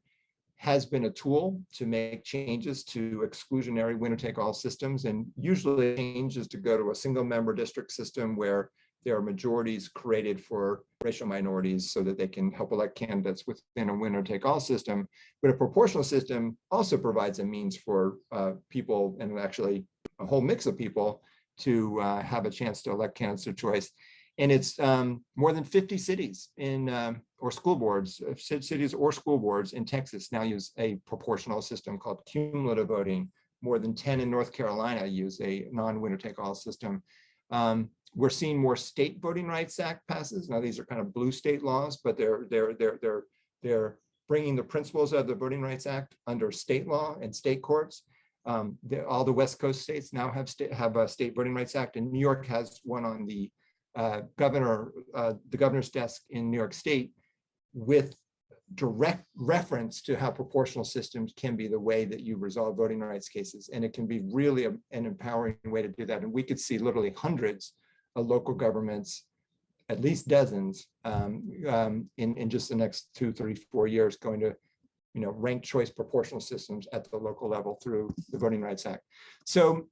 has been a tool to make changes to exclusionary winner-take-all systems, and usually changes to go to a single-member district system where there are majorities created for racial minorities so that they can help elect candidates within a winner-take-all system. But a proportional system also provides a means for people, and actually a whole mix of people, to have a chance to elect candidates of choice. And it's more than 50 cities or school boards, cities or school boards in Texas now use a proportional system called cumulative voting. More than 10 in North Carolina use a non-winner-take-all system. We're seeing more state Voting Rights Act passes. Now these are kind of blue state laws, but they're bringing the principles of the Voting Rights Act under state law and state courts. All the West Coast states now have a state Voting Rights Act, and New York has one on the governor's desk in New York State, with direct reference to how proportional systems can be the way that you resolve voting rights cases. And it can be really an empowering way to do that. And we could see literally hundreds of local governments, at least dozens, in just the next 2, 3, 4 years, going to ranked choice proportional systems at the local level through the Voting Rights Act. So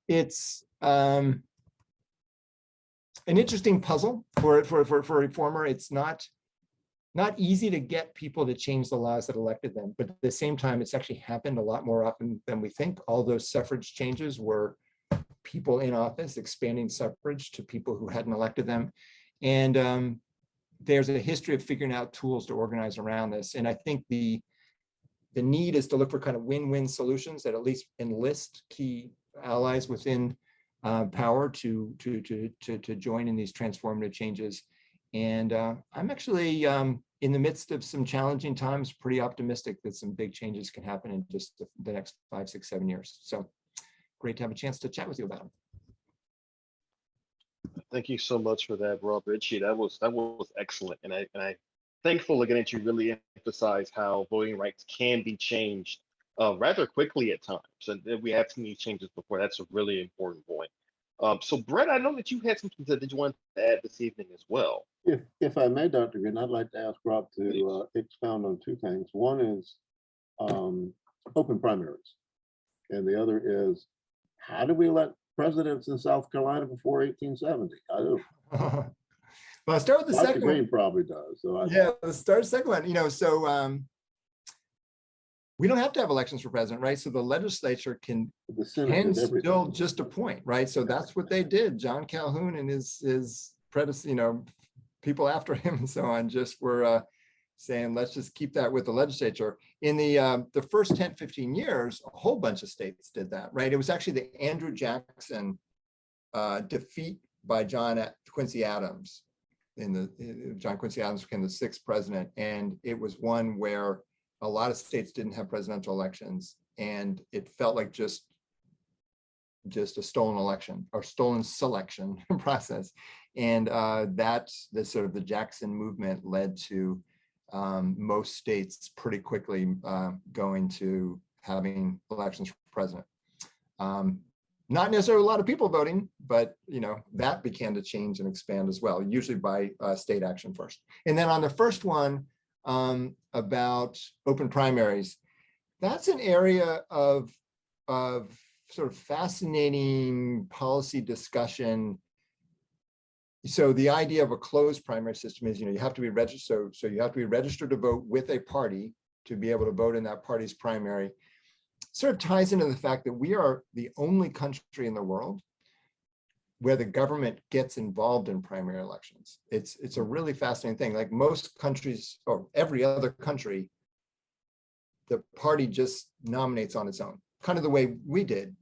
it's an interesting puzzle for a reformer. It's not easy to get people to change the laws that elected them, but at the same time, it's actually happened a lot more often than we think. All those suffrage changes were people in office expanding suffrage to people who hadn't elected them. And there's a history of figuring out tools to organize around this. And I think the need is to look for kind of win-win solutions that at least enlist key allies within power to join in these transformative changes. And I'm actually in the midst of some challenging times, pretty optimistic that some big changes can happen in just the next 5, 6, 7 years. So great to have a chance to chat with you about them. Thank you so much for that, Rob. Richie. That was excellent, and I thankful again that you really emphasize how voting rights can be changed rather quickly at times, and we have seen these changes before. That's a really important point. So, Brett, I know that you had something that you wanted to add this evening as well. If I may, Dr. Green, I'd like to ask Rob to expound on 2 things. One is open primaries, and the other is, how do we let presidents in South Carolina before 1870? I don't. Well, I'll start with the Dr. second Green one. probably does. So Yeah, let's start the second one. So we don't have to have elections for president, right? So the legislature can still just appoint, right? So that's what they did. John Calhoun and his predecessor, people after him and so on, just were saying, let's just keep that with the legislature. In the first 10, 15 years, a whole bunch of states did that, right? It was actually the Andrew Jackson defeat by John Quincy Adams. John Quincy Adams became the 6th president, and it was one where a lot of states didn't have presidential elections, and it felt like just a stolen election or stolen selection process. And that's the sort of the Jackson movement led to most states pretty quickly going to having elections for president. Not necessarily a lot of people voting, but that began to change and expand as well, usually by state action first. And then on the first one about open primaries, that's an area of sort of fascinating policy discussion. So the idea of a closed primary system is, you have to be registered. So you have to be registered to vote with a party to be able to vote in that party's primary. Sort of ties into the fact that we are the only country in the world where the government gets involved in primary elections. It's a really fascinating thing. Like most countries, or every other country, the party just nominates on its own, kind of the way we did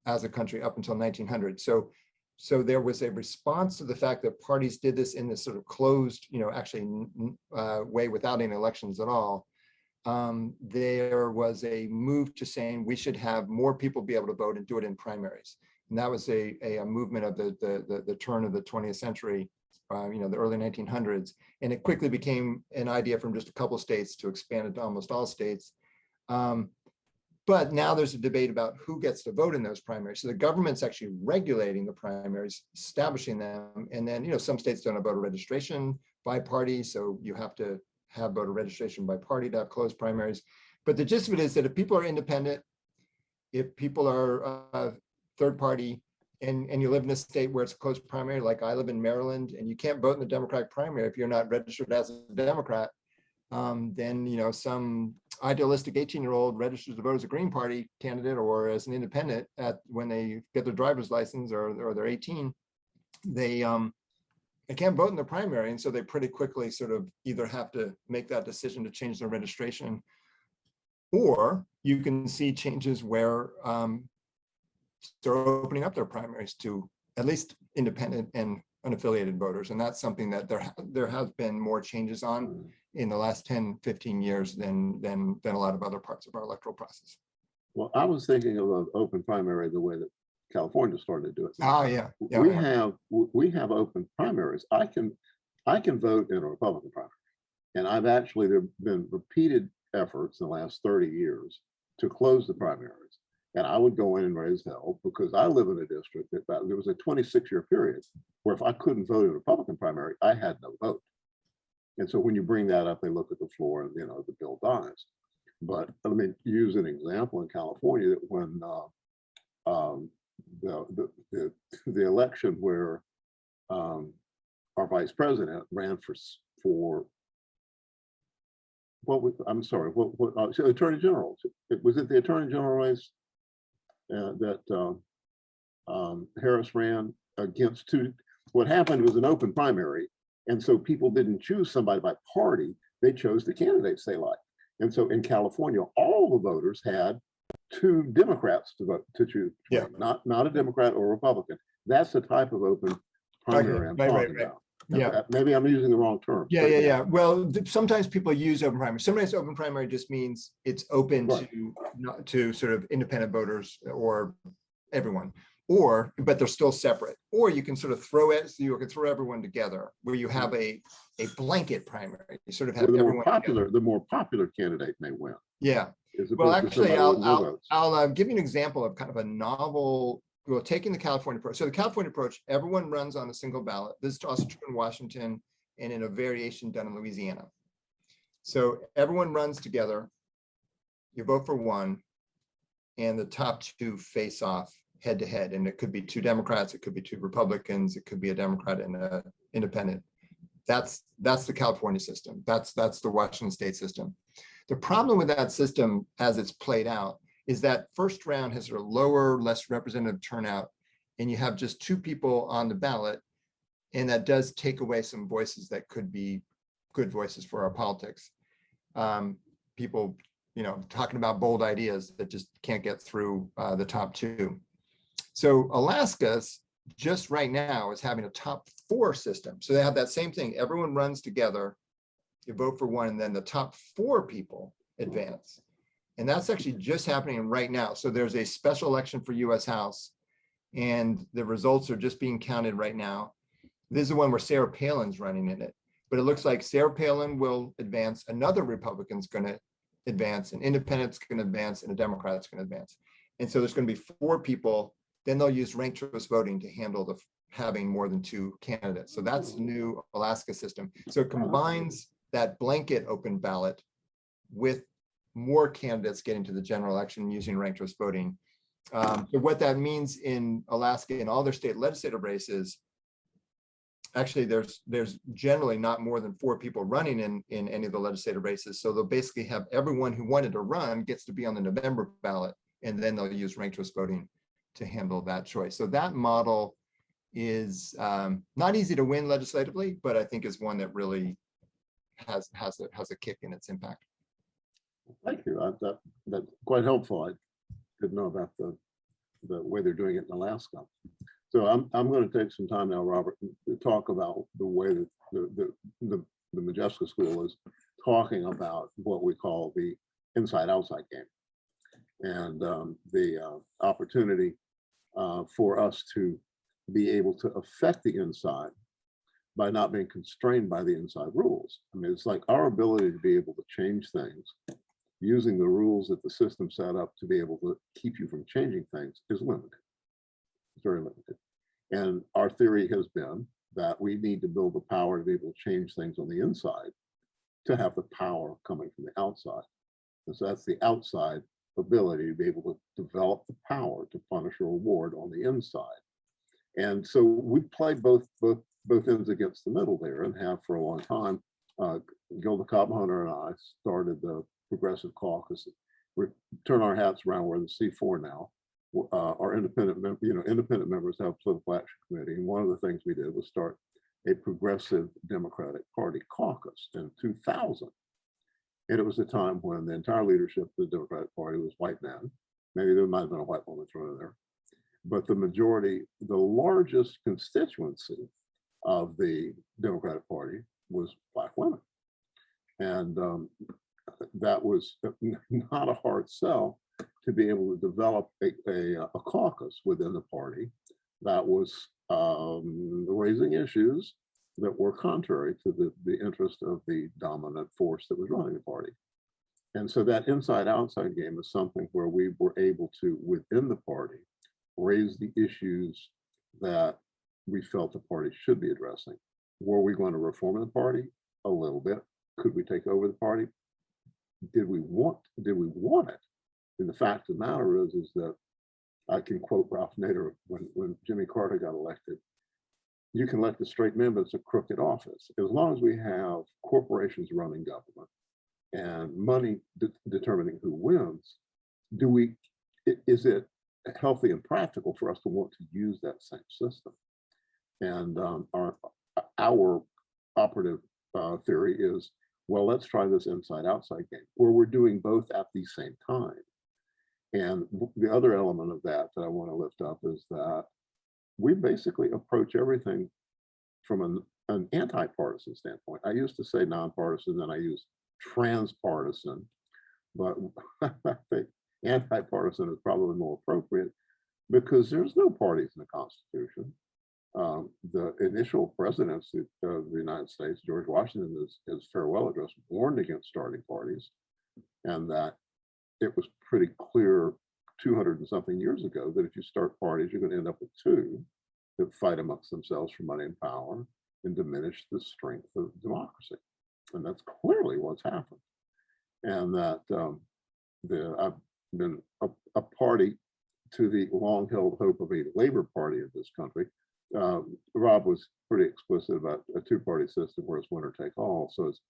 as a country up until 1900. So there was a response to the fact that parties did this in this sort of closed, way without any elections at all. There was a move to saying we should have more people be able to vote and do it in primaries. And that was a movement of the turn of the 20th century, the early 1900s. And it quickly became an idea from just a couple of states to expand it to almost all states. But now there's a debate about who gets to vote in those primaries. So the government's actually regulating the primaries, establishing them. And then, some states don't have voter registration by party. So you have to have voter registration by party to have closed primaries. But the gist of it is that if people are independent, if people are third party, and you live in a state where it's a closed primary, like I live in Maryland, and you can't vote in the Democratic primary if you're not registered as a Democrat, then some idealistic 18-year-old registers to vote as a Green Party candidate or as an independent when they get their driver's license or they're 18, they can't vote in the primary. And so they pretty quickly sort of either have to make that decision to change their registration, or you can see changes where are opening up their primaries to at least independent and unaffiliated voters. And that's something that there has been more changes on in the last 10, 15 years than a lot of other parts of our electoral process. Well, I was thinking of an open primary the way that California started to do it. Oh, yeah. We have open primaries. I can vote in a Republican primary. And there have been repeated efforts in the last 30 years to close the primaries. And I would go in and raise hell because I live in a district that there was a 26-year period where if I couldn't vote in a Republican primary, I had no vote. And so when you bring that up, they look at the floor and, the bill dies. But let me use an example in California that when the election where our vice president ran for Attorney General. Was it the Attorney General race that Harris ran against two? What happened was an open primary, and so people didn't choose somebody by party; they chose the candidates they liked. And so in California, all the voters had two Democrats to choose. Yeah. Not a Democrat or a Republican. That's the type of open primary I'm talking about. Yeah. Maybe I'm using the wrong term. Yeah. Well, sometimes people use open primary. Sometimes open primary just means it's open to sort of independent voters or everyone, but they're still separate. Or you can sort of throw it, so you can throw everyone together where you have a blanket primary. You sort of have the everyone more popular candidate may win. Yeah. Well, actually, I'll give you an example of kind of a novel. Well, taking the California approach. So the California approach, everyone runs on a single ballot. This is also true in Washington and in a variation done in Louisiana. So everyone runs together. You vote for one, and the top two face off head to head. And it could be two Democrats, it could be two Republicans, it could be a Democrat and an independent. That's the California system. That's the Washington state system. The problem with that system as it's played out is that first round has a lower, less representative turnout, and you have just two people on the ballot, and that does take away some voices that could be good voices for our politics. People, talking about bold ideas that just can't get through the top two. So Alaska's just right now is having a top four system. So they have that same thing. Everyone runs together, you vote for one, and then the top four people advance. And that's actually just happening right now. So there's a special election for US House, and the results are just being counted right now. This is the one where Sarah Palin's running in it, but it looks like Sarah Palin will advance, another Republican's going to advance, an independent's going to advance, and a Democrat's going to advance. And so there's going to be four people. Then they'll use ranked choice voting to handle having more than two candidates. So that's the new Alaska system. So it combines that blanket open ballot with more candidates getting to the general election using ranked choice voting. So what that means in Alaska and all their state legislative races, actually there's generally not more than four people running in any of the legislative races. So they'll basically have everyone who wanted to run gets to be on the November ballot, and then they'll use ranked choice voting to handle that choice. So that model is not easy to win legislatively, but I think is one that really has a kick in its impact. Thank you. That's quite helpful. I didn't know about the way they're doing it in Alaska. So I'm going to take some time now, Robert, to talk about the way that the Modjeska School is talking about what we call the inside-outside game, and the opportunity for us to be able to affect the inside by not being constrained by the inside rules. I mean, it's like our ability to be able to change things using the rules that the system set up to be able to keep you from changing things is limited. It's very limited. And our theory has been that we need to build the power to be able to change things on the inside to have the power coming from the outside. And so that's the outside ability to be able to develop the power to punish or reward on the inside. And so we play both ends against the middle there, and have for a long time. Gilda Cobb-Hunter and I started the Progressive Caucus. We turn our hats around. We're the C4 now. Our independent members have a political action committee, and one of the things we did was start a Progressive Democratic Party caucus in 2000. And it was a time when the entire leadership of the Democratic Party was white men. Maybe there might have been a white woman thrown in there. But the majority, the largest constituency of the Democratic Party was Black women. And that was not a hard sell to be able to develop a caucus within the party that was raising issues that were contrary to the interest of the dominant force that was running the party. And so that inside-outside game is something where we were able to, within the party, raise the issues that we felt the party should be addressing. Were we going to reform the party? A little bit. Could we take over the party? Did we want it? And the fact of the matter is that I can quote Ralph Nader when Jimmy Carter got elected. You can elect a straight man, but it's a crooked office. As long as we have corporations running government and money determining who wins, is it healthy and practical for us to want to use that same system? And our operative theory is, well, let's try this inside-outside game where we're doing both at the same time. And the other element of that I want to lift up is that we basically approach everything from an anti-partisan standpoint. I used to say nonpartisan, then I use transpartisan, but I think anti-partisan is probably more appropriate because there's no parties in the Constitution. The initial presidency of the United States, George Washington, his farewell address warned against starting parties, and that it was pretty clear 200 and something years ago that if you start parties, you're going to end up with two that fight amongst themselves for money and power and diminish the strength of democracy. And that's clearly what's happened. And that I've been a party to the long-held hope of a Labor Party of this country. Rob was pretty explicit about a two-party system where it's winner take all. So it's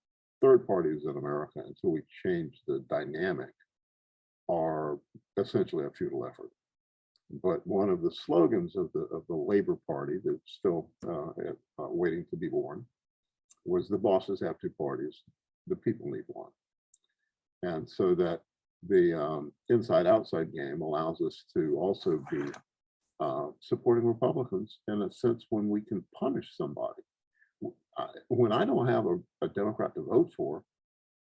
third parties in America until we change the dynamic are essentially a futile effort. But one of the slogans of the Labor Party that's still waiting to be born was the bosses have two parties, the people need one. And so that the inside-outside game allows us to also be supporting Republicans in a sense when we can punish somebody. When I don't have a Democrat to vote for,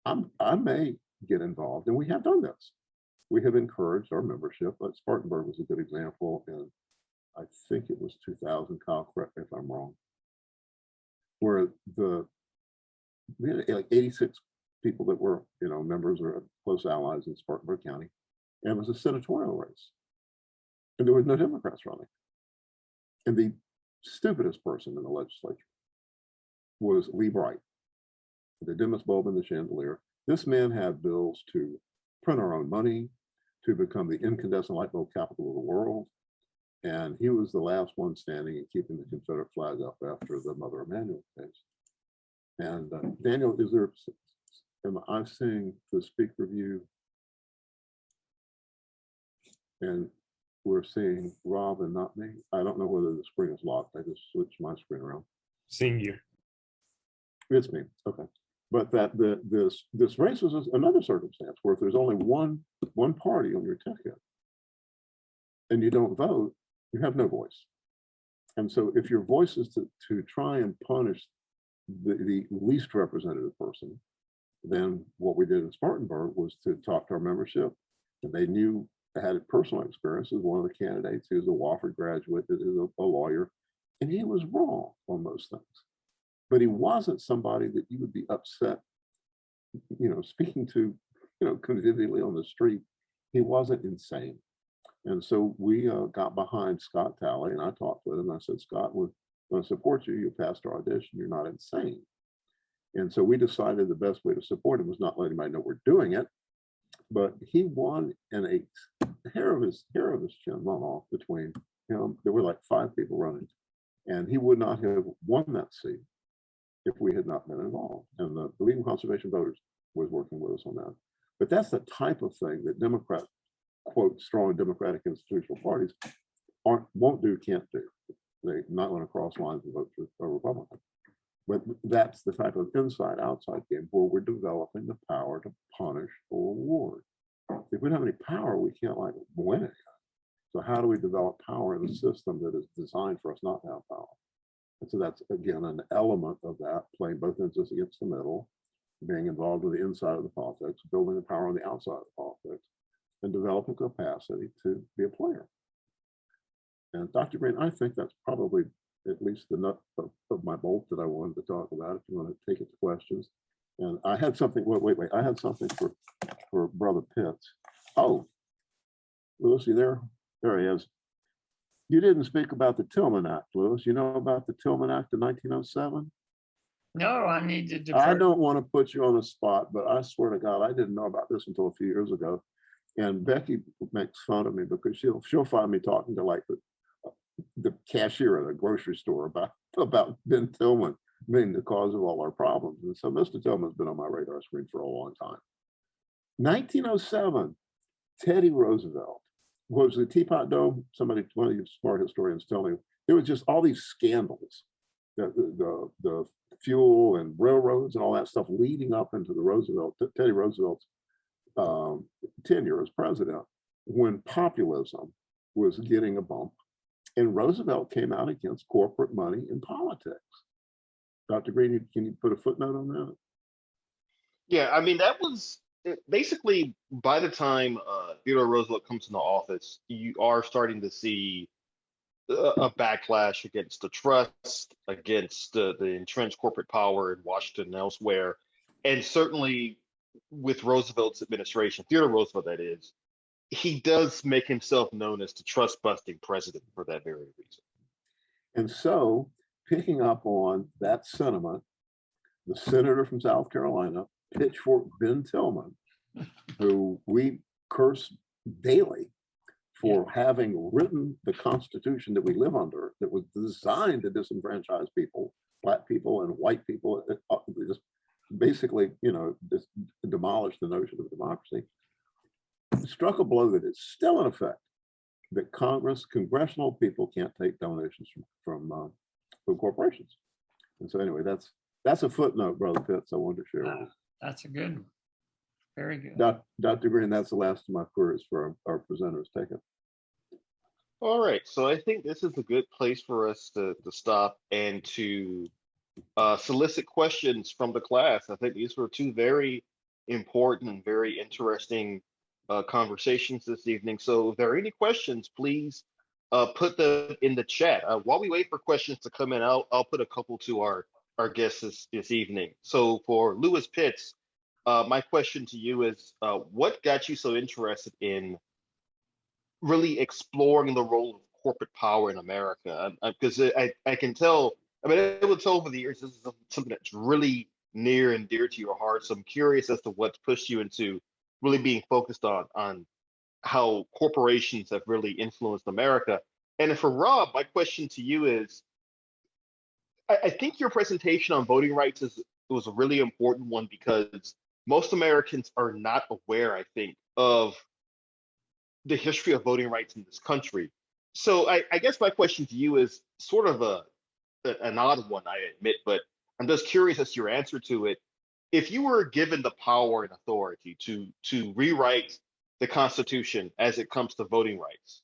I may get involved, and we have done this. We have encouraged our membership. Spartanburg was a good example, and I think it was 2000, Kyle, correct me if I'm wrong, where we had like 86 people that were, members or close allies in Spartanburg County, and it was a senatorial race. And there was no Democrats running. And the stupidest person in the legislature was Lee Bright, the dimmest bulb in the chandelier. This man had bills to print our own money, to become the incandescent light bulb capital of the world. And he was the last one standing and keeping the Confederate flag up after the Mother Emanuel case. And Daniel, am I seeing the speaker view? And we're seeing Rob and not me. I don't know whether the screen is locked. I just switched my screen around. Seeing you. It's me. Okay. But that this race was another circumstance where if there's only one party on your ticket and you don't vote, you have no voice. And so if your voice is to try and punish the least representative person, then what we did in Spartanburg was to talk to our membership, and they knew, I had personal experience as one of the candidates. He was a Wofford graduate, is a lawyer, and he was wrong on most things. But he wasn't somebody that you would be upset, speaking to, convivially on the street. He wasn't insane. And so we got behind Scott Talley, and I talked with him. I said, Scott, we're going to support you. You passed our audition. You're not insane. And so we decided the best way to support him was not let anybody know we're doing it. But he won in a hair of his chin run off between him. There were like 5 people running, and he would not have won that seat if we had not been involved. And the League of Conservation Voters was working with us on that. But that's the type of thing that Democrat, quote, strong democratic institutional parties won't do, can't do. They're not going to cross lines and vote for a Republican. But that's the type of inside-outside game where we're developing the power to punish or reward. If we don't have any power, we can't win it. So how do we develop power in a system that is designed for us not to have power? And so that's, again, an element of that, playing both ends against the middle, being involved with the inside of the politics, building the power on the outside of the politics, and developing capacity to be a player. And Dr. Green, I think that's probably at least the nut of my bolt that I wanted to talk about, if you want to take it to questions. And I had something, wait, I had something for Brother Pitts. Oh, Lewis, you there? There he is. You didn't speak about the Tillman Act, Lewis. You know about the Tillman Act of 1907? No, I need to defer. I don't want to put you on the spot, but I swear to God, I didn't know about this until a few years ago. And Becky makes fun of me because she'll find me talking to like the cashier at a grocery store about Ben Tillman being the cause of all our problems. And so Mr. Tillman's been on my radar screen for a long time. 1907, Teddy Roosevelt was the Teapot Dome. Somebody, one of you smart historians, tell me there was just all these scandals, the fuel and railroads and all that stuff leading up into the Teddy Roosevelt's tenure as president, when populism was getting a bump, and Roosevelt came out against corporate money in politics. Dr. Green, can you put a footnote on that? Yeah, I mean, that was basically by the time Theodore Roosevelt comes into office, you are starting to see a backlash against the trust, against the entrenched corporate power in Washington and elsewhere. And certainly with Roosevelt's administration, Theodore Roosevelt, that is, he does make himself known as the trust-busting president for that very reason. And so, picking up on that sentiment, the senator from South Carolina, Pitchfork Ben Tillman, who we curse daily for having written the Constitution that we live under, that was designed to disenfranchise people, Black people and white people, just basically, just demolish the notion of democracy, struck a blow that is still in effect, that congressional people can't take donations from corporations. And so anyway, that's a footnote, Brother Pitts, I wanted to share with you. That's a good one. Very good. Dr. Green, that's the last of my queries for our presenters. Take it. All right, so I think this is a good place for us to stop and to solicit questions from the class. I think these were two very important and very interesting conversations this evening. So if there are any questions, please put them in the chat. While we wait for questions to come in, I'll put a couple to our guests this evening. So for Lewis Pitts, my question to you is, what got you so interested in really exploring the role of corporate power in America? Because I can tell, I mean, I will tell over the years, this is something that's really near and dear to your heart. So I'm curious as to what's pushed you into really being focused on how corporations have really influenced America. And for Rob, my question to you is, I think your presentation on voting rights was a really important one, because most Americans are not aware, I think, of the history of voting rights in this country. So I guess my question to you is sort of an odd one, I admit, but I'm just curious as to your answer to it. If you were given the power and authority to rewrite the Constitution as it comes to voting rights,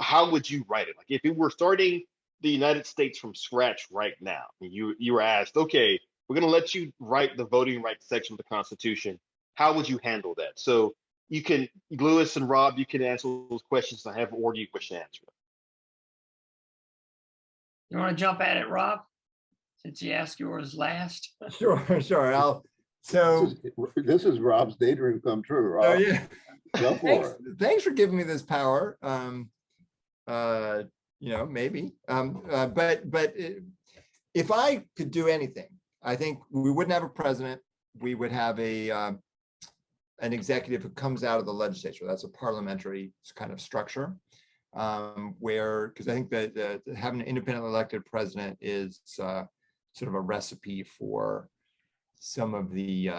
how would you write it? Like if you were starting the United States from scratch right now, and you were asked, okay, we're going to let you write the voting rights section of the Constitution, how would you handle that? So you can, Lewis and Rob, you can answer those questions I have, or do you wish to answer them? You want to jump at it, Rob? Since you asked yours last. Sure. This is Rob's daydream come true, Rob. Oh yeah. Go for it. Thanks for giving me this power. Maybe. But if I could do anything, I think we wouldn't have a president. We would have an executive who comes out of the legislature. That's a parliamentary kind of structure, because I think that having an independently elected president is sort of a recipe for some of the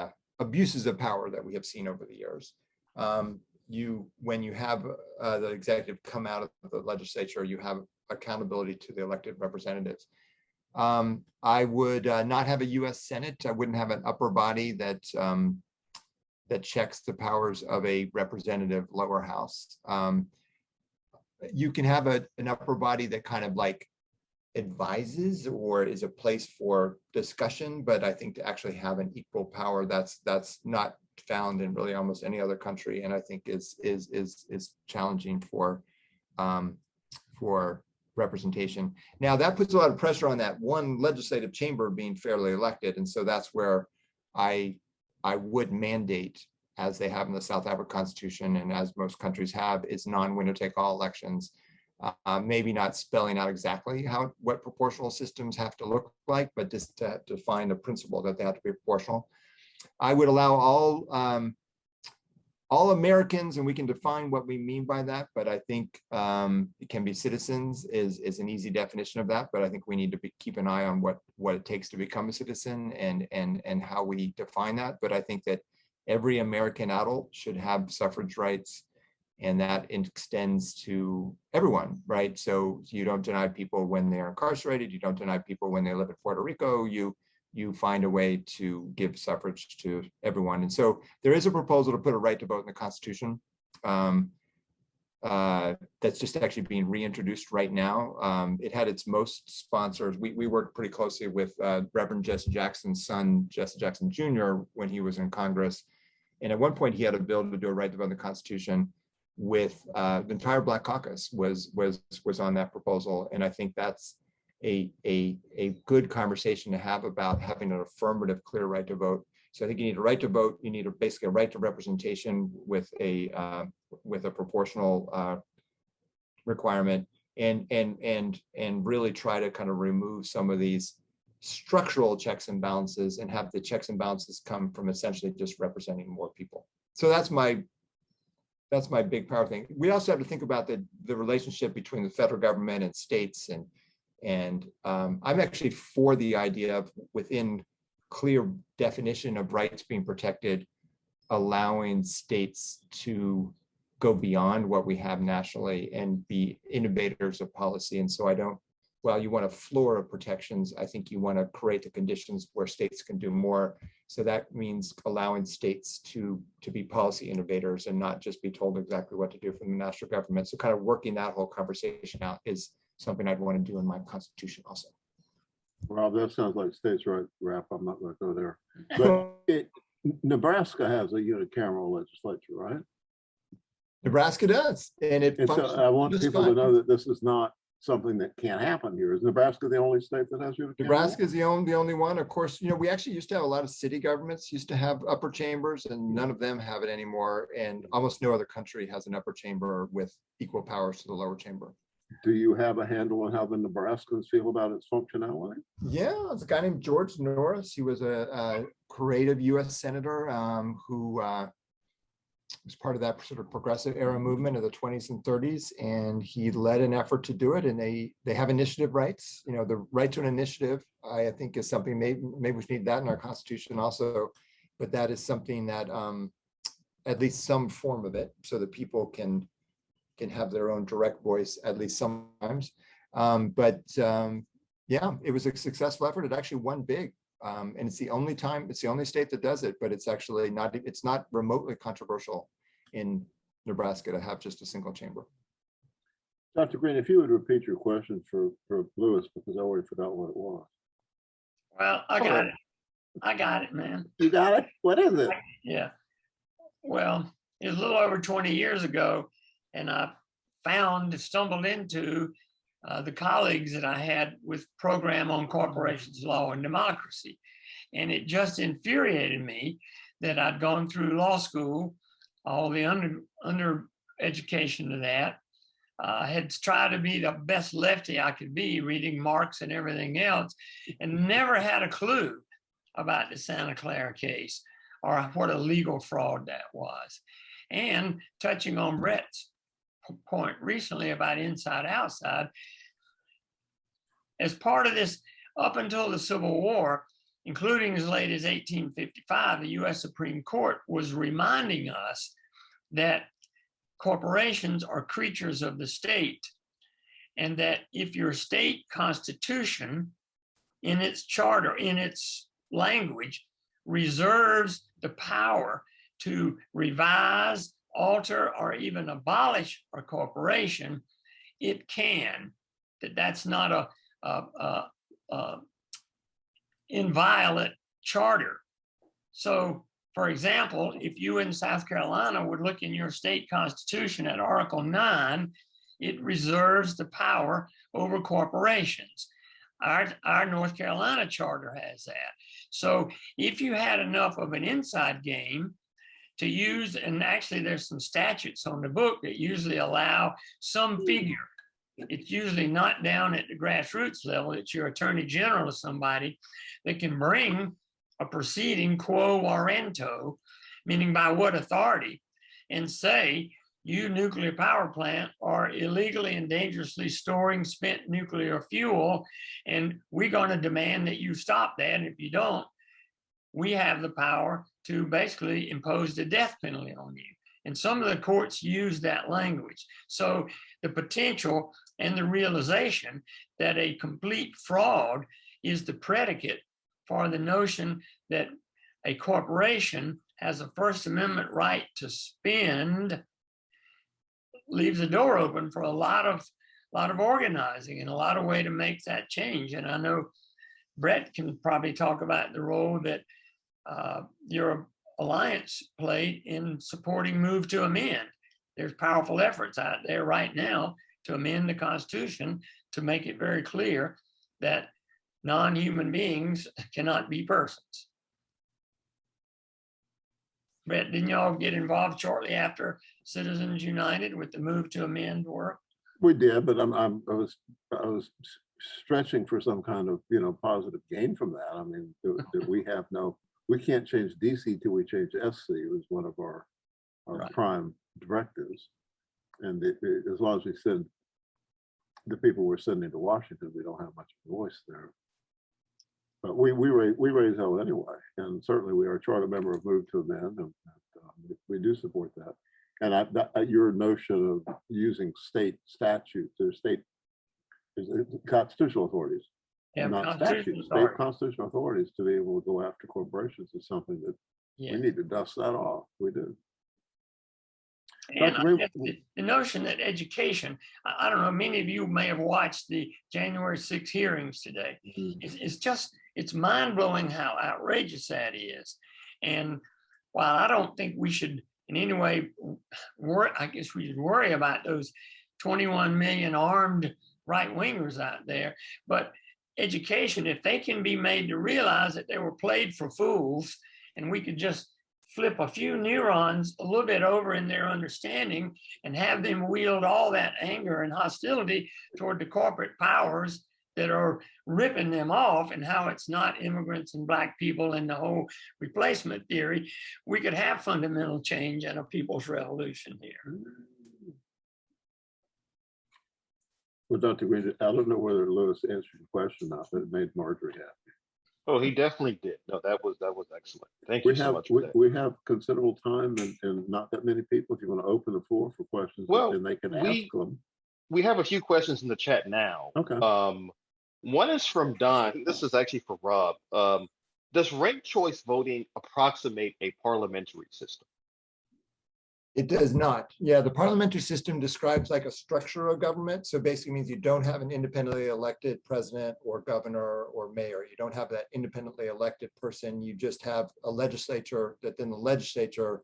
abuses of power that we have seen over the years. When you have the executive come out of the legislature, you have accountability to the elected representatives. I would not have a U.S. Senate. I wouldn't have an upper body that checks the powers of a representative lower house. you can have an upper body that kind of like advises or is a place for discussion, but I think to actually have an equal power, that's not found in really almost any other country, and I think is challenging for representation. Now that puts a lot of pressure on that one legislative chamber being fairly elected, and so that's where I would mandate, as they have in the South African Constitution and as most countries have, is non-winner take all elections. Maybe not spelling out exactly what proportional systems have to look like, but just to find a principle that they have to be proportional. I would allow all Americans, and we can define what we mean by that, but I think it can be citizens is an easy definition of that, but I think we need to keep an eye on what it takes to become a citizen and how we define that. But I think that every American adult should have suffrage rights, and that extends to everyone, right? So you don't deny people when they're incarcerated, you don't deny people when they live in Puerto Rico, you find a way to give suffrage to everyone. And so there is a proposal to put a right to vote in the Constitution that's just actually being reintroduced right now. It had its most sponsors. We worked pretty closely with Reverend Jesse Jackson's son, Jesse Jackson Jr., when he was in Congress. And at one point he had a bill to do a right to vote in the Constitution with the entire Black Caucus was on that proposal. And I think that's a good conversation to have about having an affirmative, clear right to vote. So I think you need a right to vote. You need basically a right to representation with a proportional requirement, and really try to kind of remove some of these structural checks and balances and have the checks and balances come from essentially just representing more people. So that's my big power thing. We also have to think about the relationship between the federal government and states, and I'm actually for the idea of, within clear definition of rights being protected, allowing states to go beyond what we have nationally and be innovators of policy. And so while you want a floor of protections, I think you want to create the conditions where states can do more. So that means allowing states to be policy innovators and not just be told exactly what to do from the national government. So kind of working that whole conversation out is something I'd want to do in my constitution also. Rob, that sounds like states' right rap. I'm not going to go there. But Nebraska has a unicameral legislature, right? Nebraska does, and so I want people to know that this is not something that can't happen here. Is Nebraska the only state that has unicameral? Nebraska is the only one. Of course, we actually used to have a lot of city governments used to have upper chambers, and none of them have it anymore. And almost no other country has an upper chamber with equal powers to the lower chamber. Do you have a handle on how the Nebraskans feel about its functionality? Yeah, it's a guy named George Norris. He was a creative U.S. senator who was part of that sort of progressive era movement of the 20s and 30s, and he led an effort to do it. And they have initiative rights. The right to an initiative, I think, is something maybe we need that in our Constitution also, but that is something that at least some form of it, so that people can have their own direct voice at least sometimes. Yeah, it was a successful effort. It actually won big. And it's the only state that does it, but it's actually not remotely controversial in Nebraska to have just a single chamber. Dr. Green, if you would repeat your question for Lewis, because I already forgot what it was. Well, I got it, man. You got it? What is it? Yeah. Well, it was a little over 20 years ago, and I stumbled into the colleagues that I had with Program on Corporations, Law, and Democracy. And it just infuriated me that I'd gone through law school, all the under education to that. I had tried to be the best lefty I could be, reading Marx and everything else, and never had a clue about the Santa Clara case or what a legal fraud that was. And touching on Brett's point recently about inside outside, as part of this, up until the Civil War, including as late as 1855, the US Supreme Court was reminding us that corporations are creatures of the state, and that if your state constitution, in its charter, in its language, reserves the power to revise, alter, or even abolish a corporation, it can, that's not a inviolate charter. So, for example, if you in South Carolina would look in your state constitution at Article 9, it reserves the power over corporations. Our North Carolina charter has that. So if you had enough of an inside game to use, and actually there's some statutes on the book that usually allow some figure. It's usually not down at the grassroots level. It's your attorney general or somebody that can bring a proceeding quo warranto, meaning by what authority, and say, you nuclear power plant are illegally and dangerously storing spent nuclear fuel, and we're going to demand that you stop that. And if you don't, we have the power to basically impose the death penalty on you. And some of the courts use that language. So the potential and the realization that a complete fraud is the predicate for the notion that a corporation has a First Amendment right to spend leaves the door open for a lot of organizing and a lot of way to make that change. And I know Brett can probably talk about the role that your alliance played in supporting Move to Amend. There's powerful efforts out there right now to amend the Constitution to make it very clear that non-human beings cannot be persons. Brett, didn't y'all get involved shortly after Citizens United with the Move to Amend work? We did, but I was stretching for some kind of positive gain from that. I mean, we can't change DC till we change SC. It was one of our right. Prime directives, and as long as we send the people we're sending to Washington, we don't have much of a voice there. But we raise hell anyway, and certainly we are a charter member of Move to Amend, and we do support that. And your notion of using state statutes or state constitutional authorities, not statutes, state constitutional authorities to be able to go after corporations is something that we need to dust that off. We do. And the notion that education, I don't know, many of you may have watched the January 6 hearings today. Mm-hmm. It's mind-blowing how outrageous that is. And while I don't think we should in any way worry, I guess we should worry about those 21 million armed right-wingers out there, but education, if they can be made to realize that they were played for fools, and we could just flip a few neurons a little bit over in their understanding and have them wield all that anger and hostility toward the corporate powers that are ripping them off, and how it's not immigrants and Black people and the whole replacement theory, we could have fundamental change and a people's revolution here. Well, Dr. Green, I don't know whether Lewis answered your question or not, but it made Marjorie happy. Oh, he definitely did. No, that was excellent. Thank you so much for that. We have considerable time and not that many people. If you want to open the floor for questions, and they can ask them. We have a few questions in the chat now. Okay. One is from Don. This is actually for Rob. Does ranked choice voting approximate a parliamentary system? It does not. Yeah, the parliamentary system describes like a structure of government. So basically means you don't have an independently elected president or governor or mayor. You don't have that independently elected person. You just have a legislature that then the legislature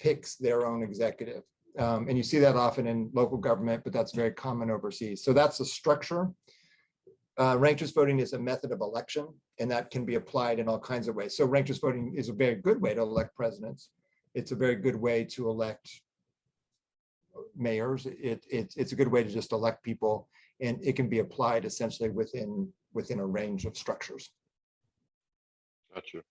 picks their own executive. And you see that often in local government, but that's very common overseas. So that's the structure. Ranked choice voting is a method of election, and that can be applied in all kinds of ways. So ranked choice voting is a very good way to elect presidents. It's a very good way to elect mayors. It's a good way to just elect people, and it can be applied essentially within a range of structures. Gotcha.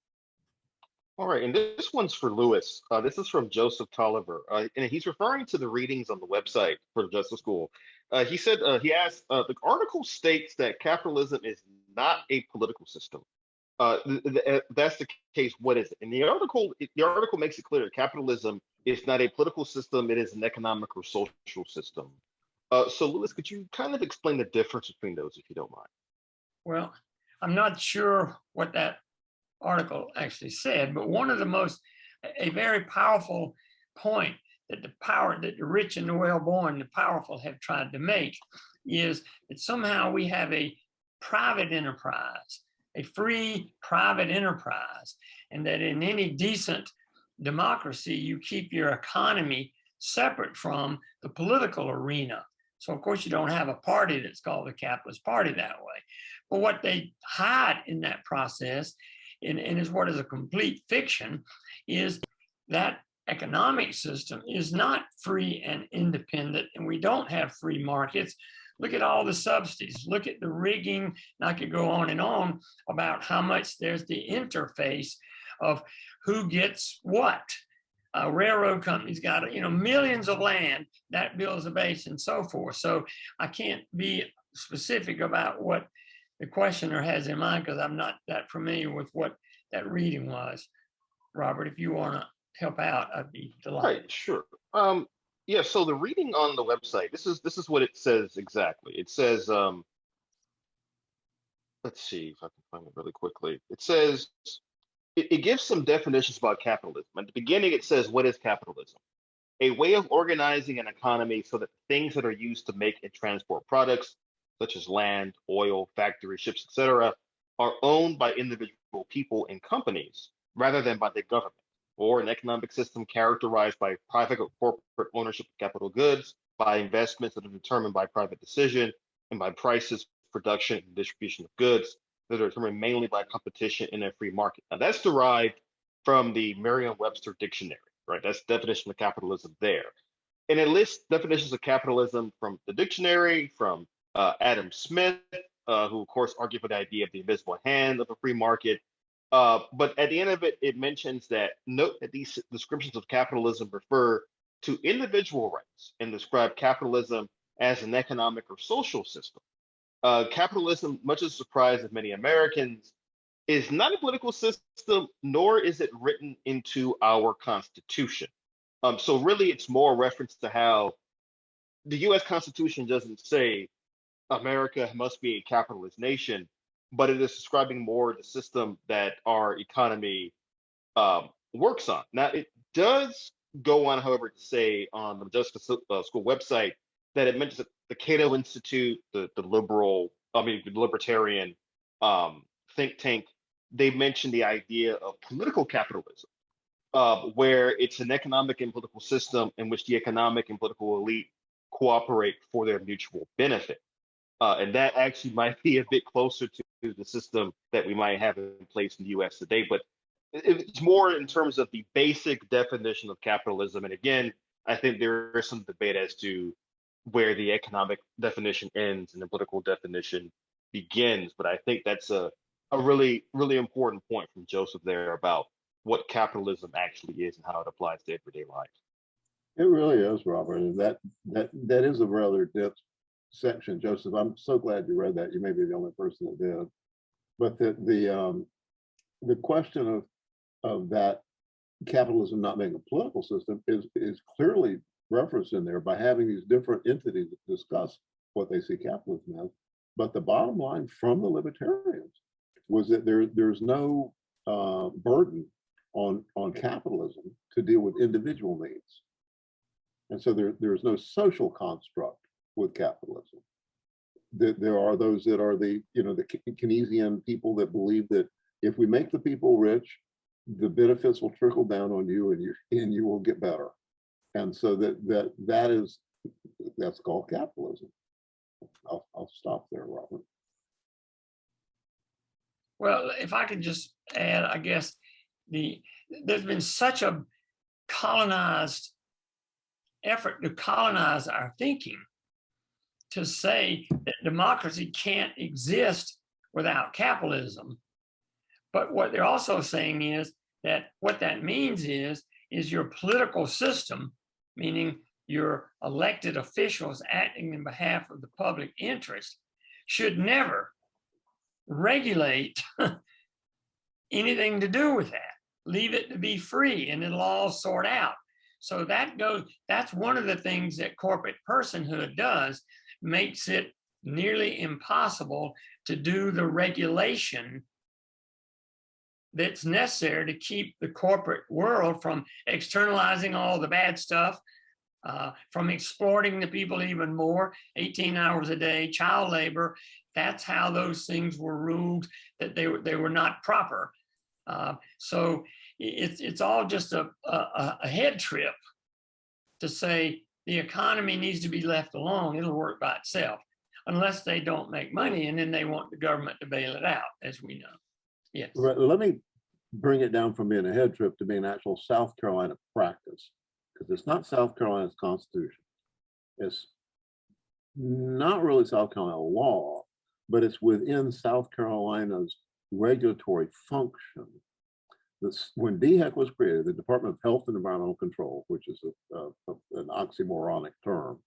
All right, and this one's for Lewis. This is from Joseph Tolliver, and he's referring to the readings on the website for the Justice School. He said, he asked, the article states that capitalism is not a political system. That's the case. What is it? And the article makes it clear that capitalism is not a political system. It is an economic or social system. So Lewis, could you kind of explain the difference between those, if you don't mind? Well, I'm not sure what that article actually said, but one of the a very powerful point that the rich and the well-born, the powerful have tried to make, is that somehow we have a private enterprise, a free private enterprise, and that in any decent democracy, you keep your economy separate from the political arena. So of course you don't have a party that's called the Capitalist Party that way. But what they hide in that process, and is what is a complete fiction, is that economic system is not free and independent, and we don't have free markets. Look at all the subsidies, look at the rigging, and I could go on and on about how much there's the interface of who gets what. Railroad companies got, millions of land, that builds a base and so forth. So I can't be specific about what the questioner has in mind because I'm not that familiar with what that reading was. Robert, if you want to help out, I'd be delighted. Right, sure. Yeah, so the reading on the website, this is what it says exactly. It says, let's see if I can find it really quickly. It says, it gives some definitions about capitalism. At the beginning, it says, what is capitalism? A way of organizing an economy so that things that are used to make and transport products, such as land, oil, factories, ships, etc., are owned by individual people and companies rather than by the government, or an economic system characterized by private or corporate ownership of capital goods, by investments that are determined by private decision, and by prices, production, and distribution of goods that are determined mainly by competition in a free market. Now that's derived from the Merriam-Webster dictionary, right? That's the definition of capitalism there. And it lists definitions of capitalism from the dictionary, from Adam Smith, who of course argued for the idea of the invisible hand of a free market. But at the end of it, it mentions that note that these descriptions of capitalism refer to individual rights and describe capitalism as an economic or social system. Capitalism, much to the surprise of many Americans, is not a political system, nor is it written into our Constitution. So really, it's more a reference to how the U.S. Constitution doesn't say America must be a capitalist nation, but it is describing more the system that our economy works on. Now, it does go on, however, to say on the Modjeska School website that it mentions that the Cato Institute, the libertarian think tank, they mentioned the idea of political capitalism, where it's an economic and political system in which the economic and political elite cooperate for their mutual benefit. And that actually might be a bit closer to the system that we might have in place in the US today. But it's more in terms of the basic definition of capitalism. And again, I think there is some debate as to where the economic definition ends and the political definition begins. But I think that's a really, really important point from Joseph there about what capitalism actually is and how it applies to everyday life. It really is, Robert. And that is a rather dense section, Joseph. I'm so glad you read that. You may be the only person that did. But the question of that capitalism not being a political system is clearly referenced in there by having these different entities discuss what they see capitalism as. But the bottom line from the libertarians was that there's no burden on capitalism to deal with individual needs. And so there's no social construct with capitalism. There are those that are the Keynesian people that believe that if we make the people rich, the benefits will trickle down on you and you will get better. And so that's called capitalism. I'll stop there, Robert. Well, if I could just add, I guess there's been such a colonized effort to colonize our thinking, to say that democracy can't exist without capitalism. But what they're also saying is that what that means is your political system, meaning your elected officials acting in behalf of the public interest, should never regulate anything to do with that. Leave it to be free and it'll all sort out. So that's one of the things that corporate personhood does, makes it nearly impossible to do the regulation that's necessary to keep the corporate world from externalizing all the bad stuff from exploiting the people even more, 18 hours a day, child labor. That's how those things were ruled, that they were not proper. So it's all just a head trip to say the economy needs to be left alone. It'll work by itself, unless they don't make money, and then they want the government to bail it out, as we know. Yes. Right, let me bring it down from being a head trip to being actual South Carolina practice, because it's not South Carolina's constitution. It's not really South Carolina law, but it's within South Carolina's regulatory function. When DHEC was created, the Department of Health and Environmental Control, which is an oxymoronic term,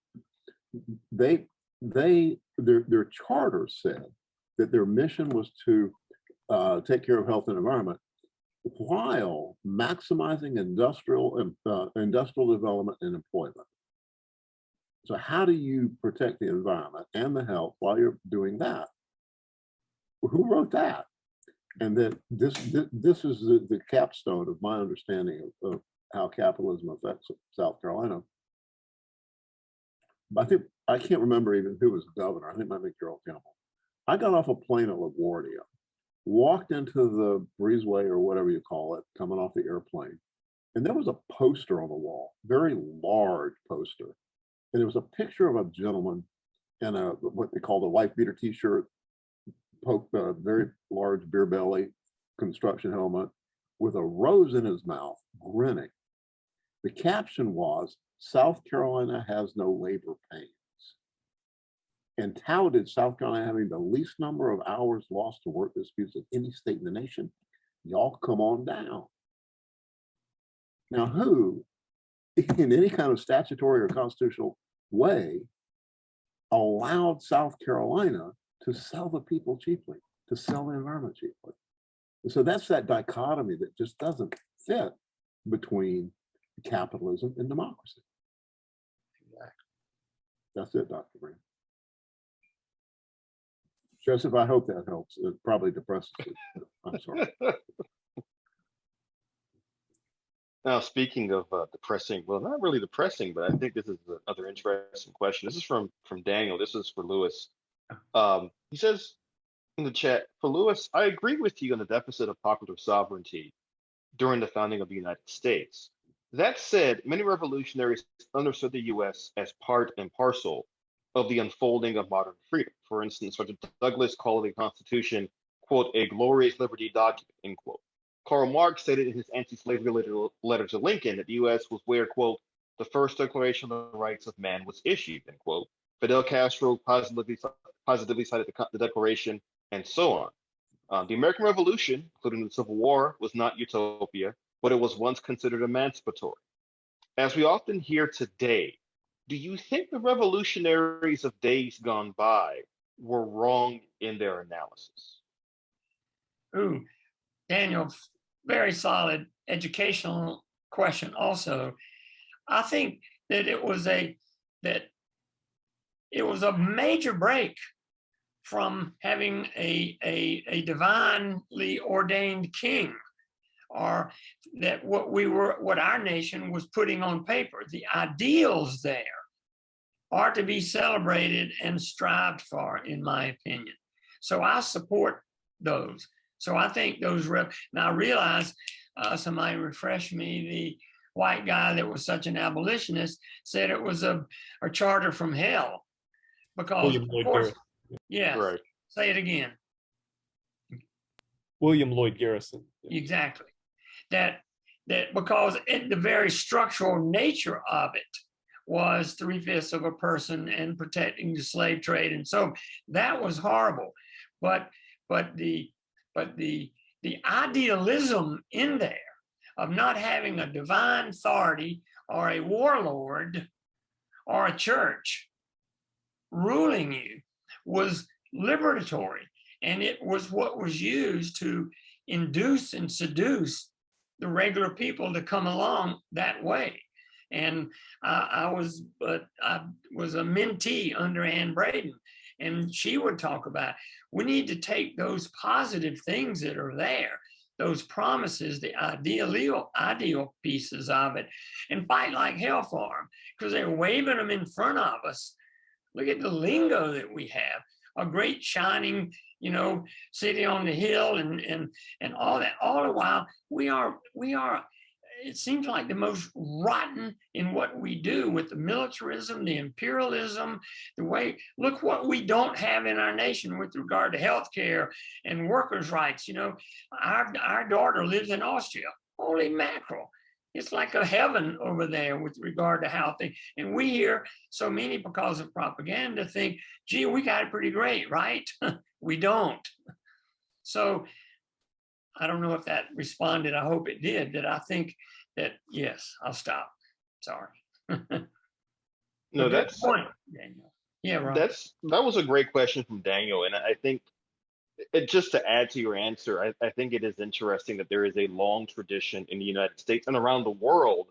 their charter said that their mission was to take care of health and environment while maximizing industrial development and employment. So how do you protect the environment and the health while you're doing that? Who wrote that? And that this is the capstone of my understanding of how capitalism affects South Carolina. But I can't remember even who was the governor. I think it might be Gerald Campbell. I got off a plane at LaGuardia, walked into the breezeway or whatever you call it, coming off the airplane, and there was a poster on the wall, very large poster, and it was a picture of a gentleman in what they call the wife beater t-shirt, a very large beer belly, construction helmet, with a rose in his mouth, grinning. The caption was, "South Carolina has no labor pains," and touted South Carolina having the least number of hours lost to work disputes of any state in the nation. Y'all come on down. Now, who, in any kind of statutory or constitutional way, allowed South Carolina to sell the people cheaply, to sell the environment cheaply? And so that's that dichotomy that just doesn't fit between capitalism and democracy. Exactly. That's it, Dr. Green. Joseph, I hope that helps. It probably depresses you. I'm sorry. Now, speaking of depressing, well, not really depressing, but I think this is another interesting question. This is from Daniel. This is for Lewis. He says in the chat, for Lewis, I agree with you on the deficit of popular sovereignty during the founding of the United States. That said, many revolutionaries understood the U.S. as part and parcel of the unfolding of modern freedom. For instance, Frederick Douglass called the Constitution, quote, a glorious liberty document, end quote. Karl Marx stated in his anti-slavery letter to Lincoln that the U.S. was where, quote, the first Declaration of the Rights of Man was issued, end quote. Fidel Castro positively cited the Declaration, and so on. The American Revolution, including the Civil War, was not utopia, but it was once considered emancipatory. As we often hear today, do you think the revolutionaries of days gone by were wrong in their analysis? Ooh, Daniel, very solid educational question also. I think that it was a major break from having a divinely ordained king, or that what our nation was putting on paper. The ideals there are to be celebrated and strived for, in my opinion. So I support those. So I think those now I realize somebody refreshed me, the white guy that was such an abolitionist said it was a charter from hell, because William Lloyd Garrison. yes, Right. say it again. William Lloyd Garrison. Yeah. Exactly. That because the very structural nature of it was 3/5 of a person and protecting the slave trade, and so that was horrible. But the idealism in there of not having a divine authority or a warlord or a church ruling you was liberatory, and it was what was used to induce and seduce the regular people to come along that way. And I was a mentee under Ann Braden, and she would talk about, we need to take those positive things that are there those promises, the ideal pieces of it, and fight like hell for them, because they're waving them in front of us. Look at the lingo that we have, a great shining, city on the hill, and all that. All the while, we are. It seems like the most rotten in what we do with the militarism, the imperialism, the way. Look what we don't have in our nation with regard to healthcare and workers' rights. Our daughter lives in Austria. Holy mackerel! It's like a heaven over there with regard to how things. And we hear so many, because of propaganda, think, gee, we got it pretty great, right? We don't. So I don't know if that responded. I hope it did. That I think that, yes, I'll stop. Sorry. No, Good that's point, Daniel. Yeah, Rob. that was a great question from Daniel, and I think just to add to your answer, I think it is interesting that there is a long tradition in the United States and around the world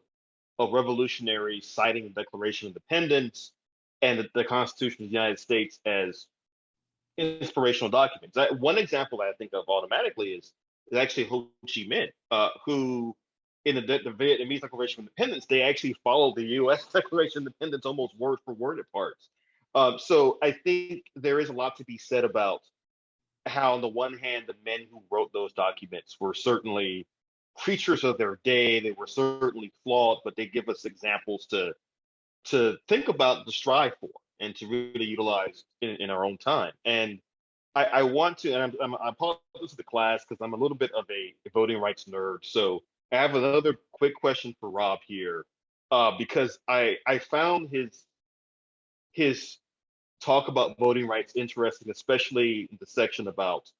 of revolutionaries citing the Declaration of Independence and the Constitution of the United States as inspirational documents. One example that I think of automatically is actually Ho Chi Minh, who in the Vietnamese Declaration of Independence, they actually followed the U.S. Declaration of Independence almost word for word at parts. So I think there is a lot to be said about how, on the one hand, the men who wrote those documents were certainly creatures of their day. They were certainly flawed, but they give us examples to think about, to strive for, and to really utilize in our own time. And I want to, and I apologize to the class because I'm a little bit of a voting rights nerd. So I have another quick question for Rob here, because I found his talk about voting rights interesting, especially the section about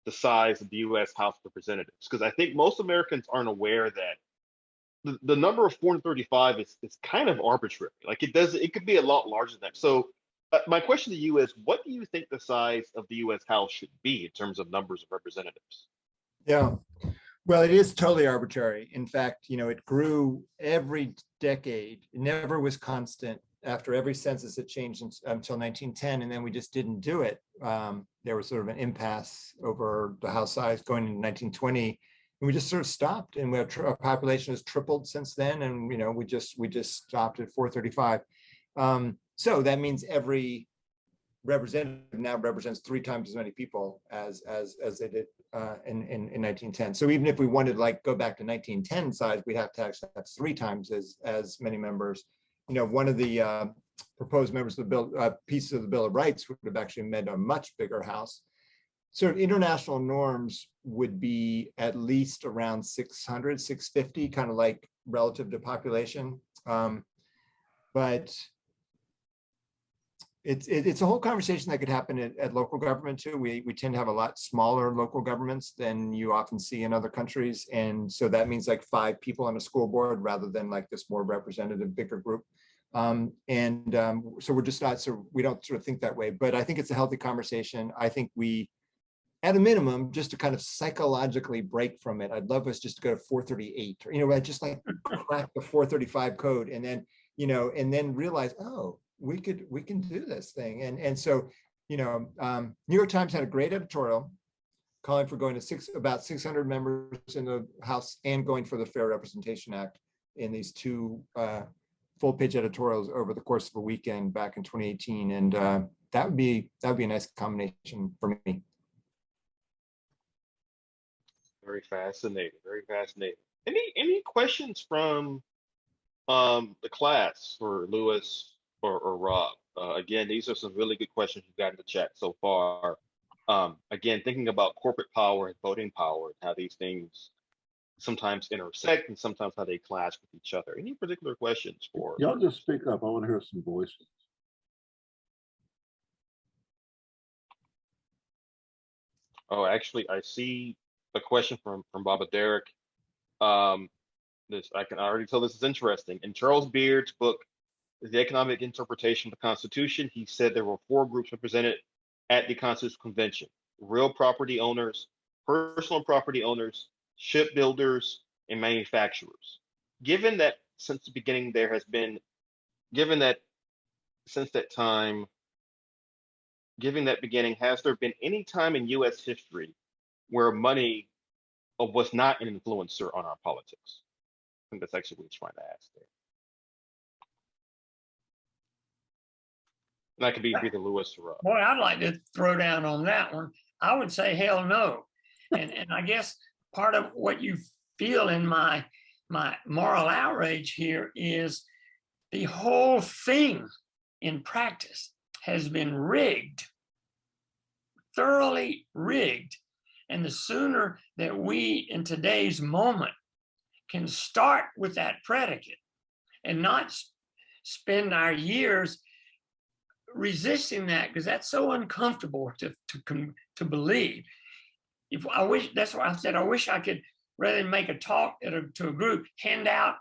the size of the U.S. House of Representatives, because I think most Americans aren't aware that the number of 435 is kind of arbitrary. Like it could be a lot larger than that. So my question to you is, what do you think the size of the U.S. House should be in terms of numbers of representatives? Yeah, well, it is totally arbitrary. In fact, it grew every decade. It never was constant. After every census, it changed until 1910, and then we just didn't do it. There was sort of an impasse over the house size going into 1920, and we just sort of stopped. And our population has tripled since then, and we just stopped at 435. So that means every representative now represents 3 times as many people as they did in 1910. So even if we wanted to go back to 1910 size, we'd have to actually have 3 times as many members. One of the proposed members of the bill, pieces of the Bill of Rights, would have actually meant a much bigger house. Sort of international norms would be at least around 600, 650, kind of like relative to population. But it's a whole conversation that could happen at local government too. We tend to have a lot smaller local governments than you often see in other countries. And so that means 5 people on a school board rather than this more representative, bigger group. So we're just not, so we don't sort of think that way, but I think it's a healthy conversation. I think we, at a minimum, just to kind of psychologically break from it, I'd love us just to go to 438 or, just crack the 435 code and then, and then realize, oh, we can do this thing. And so, New York Times had a great editorial calling for going to about 600 members in the House and going for the Fair Representation Act in these 2 full-page editorials over the course of a weekend back in 2018. And that would be a nice combination for me. Very fascinating. Very fascinating. Any questions from the class for Lewis or Rob? Again, these are some really good questions you've got in the chat so far. Again, thinking about corporate power and voting power, and how these things sometimes intersect and sometimes how they clash with each other. Any particular questions for? Y'all just speak up. I want to hear some voices. Oh, actually, I see a question from Baba Derek. This I can already tell this is interesting. In Charles Beard's book, The Economic Interpretation of the Constitution, he said there were 4 groups represented at the Constitutional Convention: real property owners, personal property owners, shipbuilders, and manufacturers. Given that since the beginning there has been, given that since that time, given that beginning, has there been any time in U.S. history where money was not an influencer on our politics. I think that's actually what he's trying to ask there. And that could be either Lewis or Boy, I'd like to throw down on that one. I would say hell no. And I guess part of what you feel in my moral outrage here is the whole thing in practice has been rigged, thoroughly rigged. And the sooner that we in today's moment can start with that predicate and not spend our years resisting that, because that's so uncomfortable to believe. If I wish, that's why I said I wish I could, rather than make a talk to a group, hand out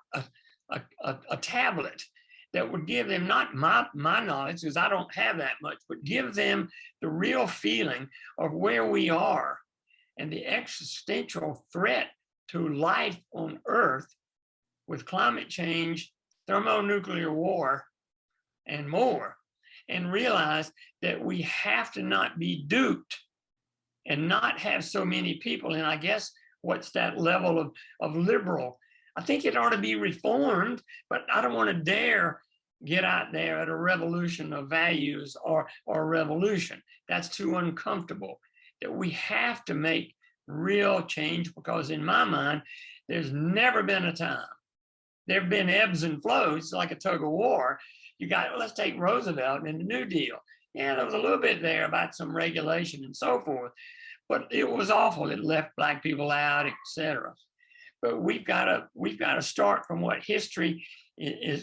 a tablet that would give them not my knowledge, because I don't have that much, but give them the real feeling of where we are and the existential threat to life on Earth with climate change, thermonuclear war, and more, and realize that we have to not be duped and not have so many people. And I guess what's that level of liberal? I think it ought to be reformed, but I don't want to dare get out there at a revolution of values or revolution. That's too uncomfortable. That we have to make real change, because in my mind, there's never been a time. There have been ebbs and flows, like a tug of war. You got, let's take Roosevelt and the New Deal. Yeah, there was a little bit there about some regulation and so forth, but it was awful. It left Black people out, etc. But we've got to start from what history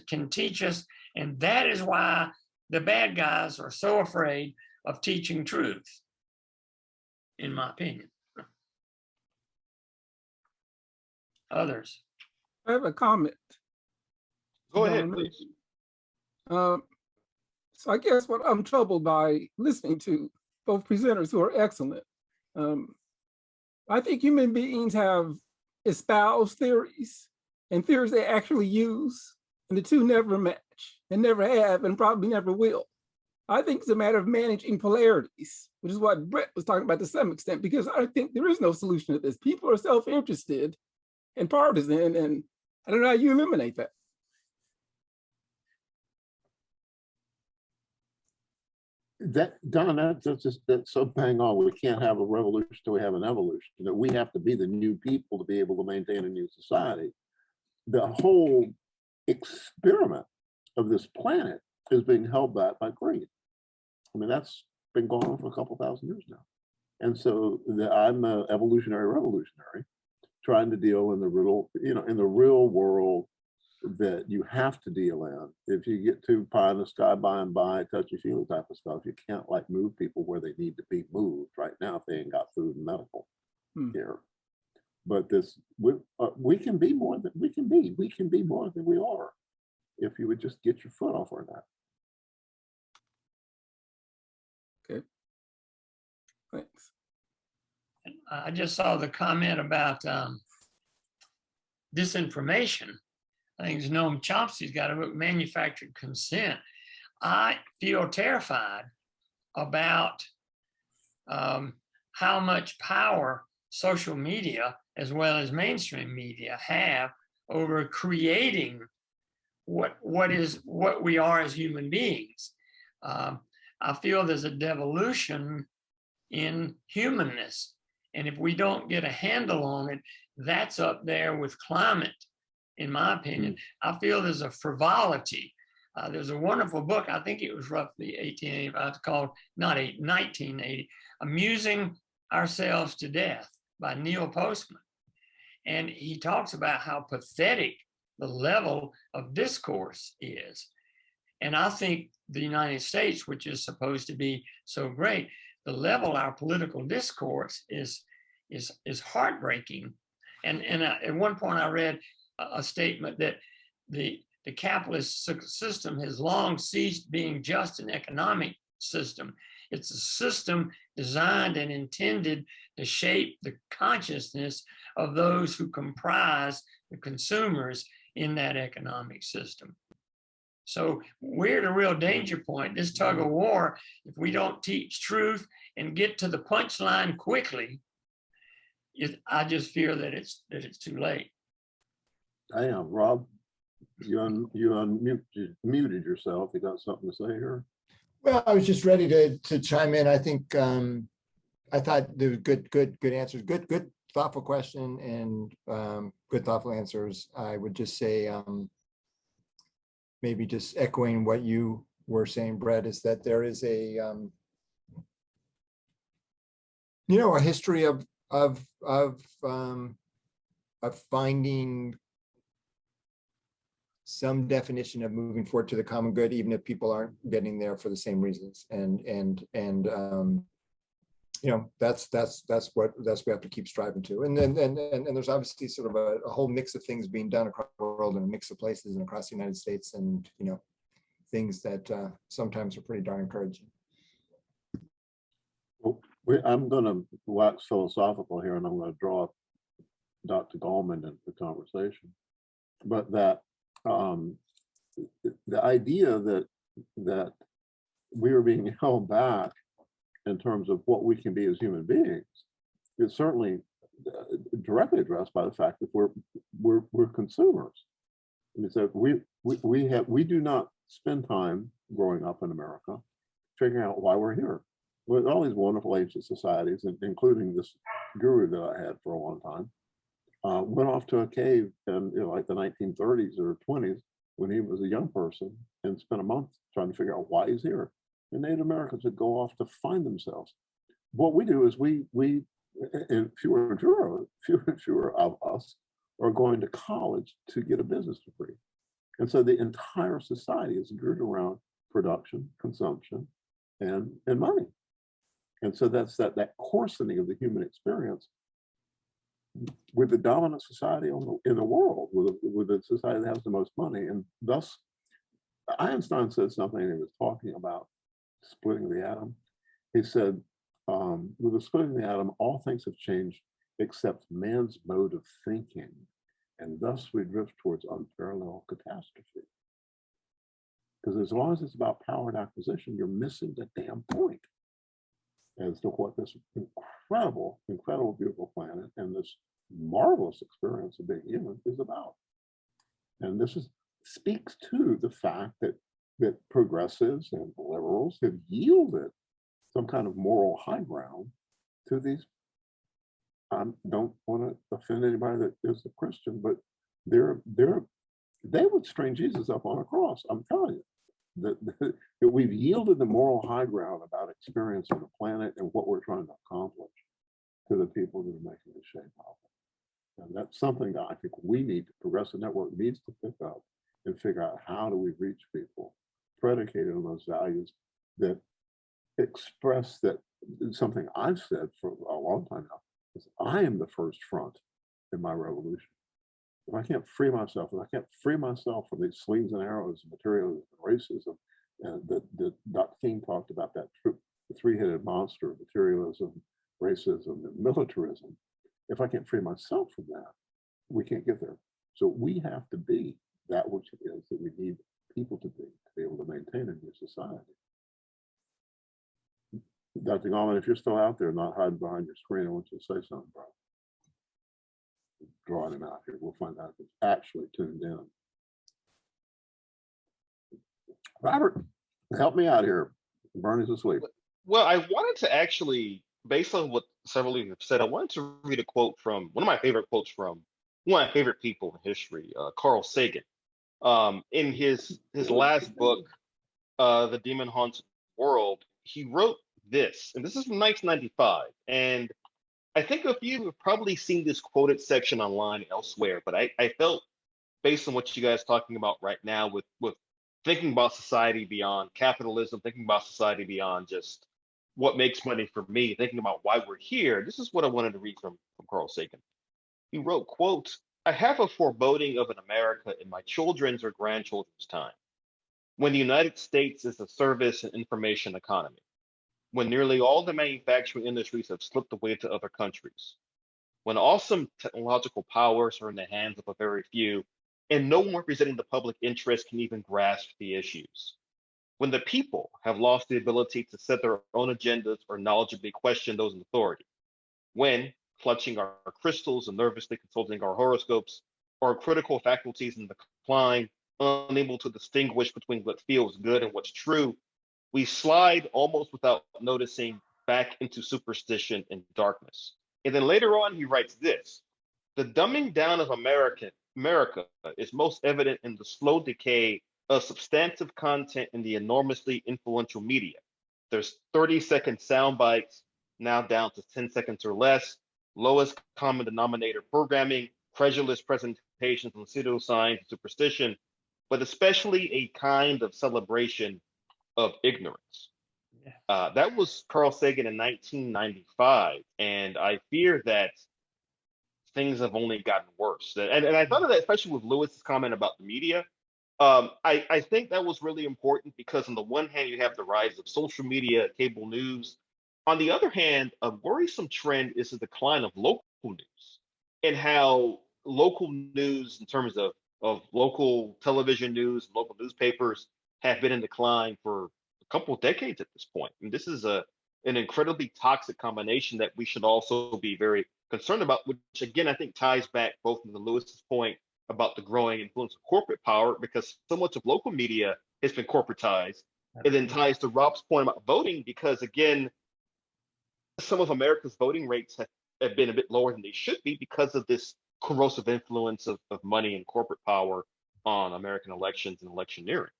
can teach us, and that is why the bad guys are so afraid of teaching truth, in my opinion. Others? I have a comment. Go ahead, please. So I guess what I'm troubled by listening to both presenters who are excellent. I think human beings have espoused theories and theories they actually use, and the two never match and never have and probably never will. I think it's a matter of managing polarities, which is what Brett was talking about to some extent, because I think there is no solution to this. People are self-interested and partisan, and I don't know how you eliminate that. Don, that's so bang on. We can't have a revolution till we have an evolution. That we have to be the new people to be able to maintain a new society. The whole experiment of this planet is being held back by greed. I mean, that's been going on for a couple thousand years now. And so I'm an evolutionary revolutionary, trying to deal in the real, in the real world that you have to deal in. If you get too pie in the sky by and by, touchy-feely type of stuff, you can't like move people where they need to be moved right now if they ain't got food and medical care. But this, we can be more than we can be. We can be more than we are if you would just get your foot off our neck. Okay, thanks. I just saw the comment about disinformation. I think it's Noam Chomsky's got a book, Manufactured Consent. I feel terrified about how much power social media, as well as mainstream media, have over creating what we are as human beings. I feel there's a devolution in humanness. And if we don't get a handle on it, that's up there with climate, in my opinion. I feel there's a frivolity. There's a wonderful book, I think it was roughly 1885, called, 1980, Amusing Ourselves to Death by Neil Postman. And he talks about how pathetic the level of discourse is. And I think the United States, which is supposed to be so great, the level of our political discourse is heartbreaking. And at one point I read a statement that the capitalist system has long ceased being just an economic system. It's a system designed and intended to shape the consciousness of those who comprise the consumers in that economic system. So we're at a real danger point, this tug of war. If we don't teach truth and get to the punchline quickly, I just fear that it's too late. I am. Rob, you muted yourself. You got something to say here? Well, I was just ready to chime in. I think I thought there were good answers, good thoughtful question, and good thoughtful answers. I would just say maybe just echoing what you were saying, Brett, is that there is a a history of finding some definition of moving forward to the common good, even if people aren't getting there for the same reasons. And that's what we have to keep striving to. And then there's obviously sort of a whole mix of things being done across the world and a mix of places and across the United States, and things that sometimes are pretty darn encouraging. Well, I'm going to wax philosophical here, and I'm going to draw Dr. Gallman into the conversation. But that the idea that we are being held back in terms of what we can be as human beings is certainly directly addressed by the fact that we're consumers. I mean, so we do not spend time growing up in America figuring out why we're here. With all these wonderful ancient societies, including this guru that I had for a long time, went off to a cave in like the 1930s or 20s when he was a young person and spent a month trying to figure out why he's here. And Native Americans would go off to find themselves. What we do is we and fewer and fewer of us are going to college to get a business degree. And so the entire society is geared around production, consumption, and money. And so that's that coarsening of the human experience with the dominant society in the world, with the society that has the most money. And thus, Einstein said something, he was talking about splitting the atom. He said, with the splitting of the atom, all things have changed except man's mode of thinking. And thus we drift towards unparalleled catastrophe. Because as long as it's about power and acquisition, you're missing the damn point as to what this incredible, beautiful planet and this marvelous experience of being human is about. And this speaks to the fact that progressives and liberals have yielded some kind of moral high ground to these. I don't want to offend anybody that is a Christian, but they would string Jesus up on a cross. I'm telling you that we've yielded the moral high ground about experiencing the planet and what we're trying to accomplish to the people that are making the shape of it. And that's something that I think Progressive Network needs to pick up and figure out, how do we reach people predicated on those values that express that. Something I've said for a long time now is I am the first front in my revolution. If I can't free myself, from these slings and arrows of materialism and racism, and that Dr. King talked about, that three-headed monster of materialism, racism, and militarism, if I can't free myself from that, we can't get there. So we have to be that which it is that we need people to be able to maintain a new society. Dr. Gallman, if you're still out there, not hiding behind your screen, I want you to say something, bro. Drawing him out here. We'll find out if it's actually tuned in. Robert, help me out here. Bernie's asleep. Well, I wanted to actually, based on what several of you have said, I wanted to read a quote from one of my favorite quotes from one of my favorite people in history, Carl Sagan. In his last book, The Demon Haunts World, he wrote this, and this is from 1995. And I think a few have probably seen this quoted section online elsewhere, but I felt, based on what you guys are talking about right now, with thinking about society beyond capitalism, thinking about society beyond just what makes money for me, thinking about why we're here, this is what I wanted to read from Carl Sagan. He wrote, quote, "I have a foreboding of an America in my children's or grandchildren's time, when the United States is a service and information economy, when nearly all the manufacturing industries have slipped away to other countries, when awesome technological powers are in the hands of a very few, and no one representing the public interest can even grasp the issues, when the people have lost the ability to set their own agendas or knowledgeably question those in authority, when, clutching our crystals and nervously consulting our horoscopes, our critical faculties in decline, unable to distinguish between what feels good and what's true, we slide almost without noticing back into superstition and darkness. And then later on, he writes this: the dumbing down of America is most evident in the slow decay of substantive content in the enormously influential media. There's 30-second sound bites, now down to 10 seconds or less, lowest common denominator programming, credulous presentations on pseudoscience and superstition, but especially a kind of celebration of ignorance. That was Carl Sagan in 1995, and I fear that things have only gotten worse. And I thought of that, especially with Lewis's comment about the media. I think that was really important because on the one hand, you have the rise of social media, cable news. On the other hand, a worrisome trend is the decline of local news and how local news in terms of local television news, local newspapers have been in decline for a couple of decades at this point. And this is an incredibly toxic combination that we should also be very concerned about, which again, I think ties back both to Lewis's point about the growing influence of corporate power, because so much of local media has been corporatized. It then ties to Rob's point about voting, because again, some of America's voting rates have been a bit lower than they should be because of this corrosive influence of money and corporate power on American elections and electioneering.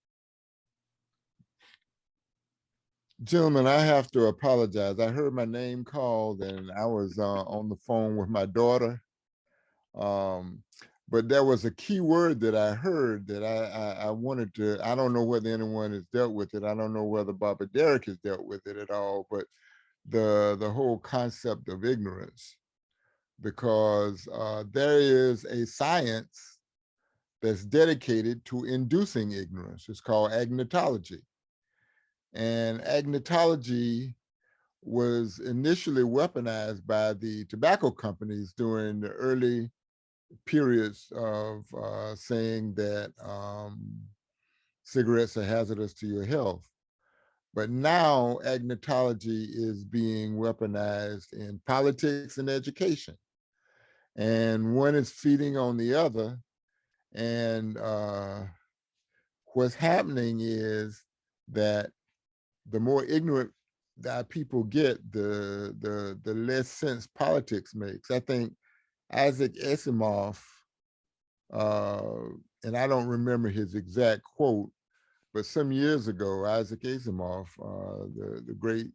Gentlemen, I have to apologize. I heard my name called and I was on the phone with my daughter. But there was a key word that I heard that I wanted to, I don't know whether anyone has dealt with it. I don't know whether Barbara Derrick has dealt with it at all, but the whole concept of ignorance, because there is a science that's dedicated to inducing ignorance. It's called agnotology. And agnotology was initially weaponized by the tobacco companies during the early periods of saying that cigarettes are hazardous to your health. But now agnotology is being weaponized in politics and education. And one is feeding on the other. And what's happening is that the more ignorant that people get, the less sense politics makes. I think Isaac Asimov, and I don't remember his exact quote, but some years ago, Isaac Asimov, the great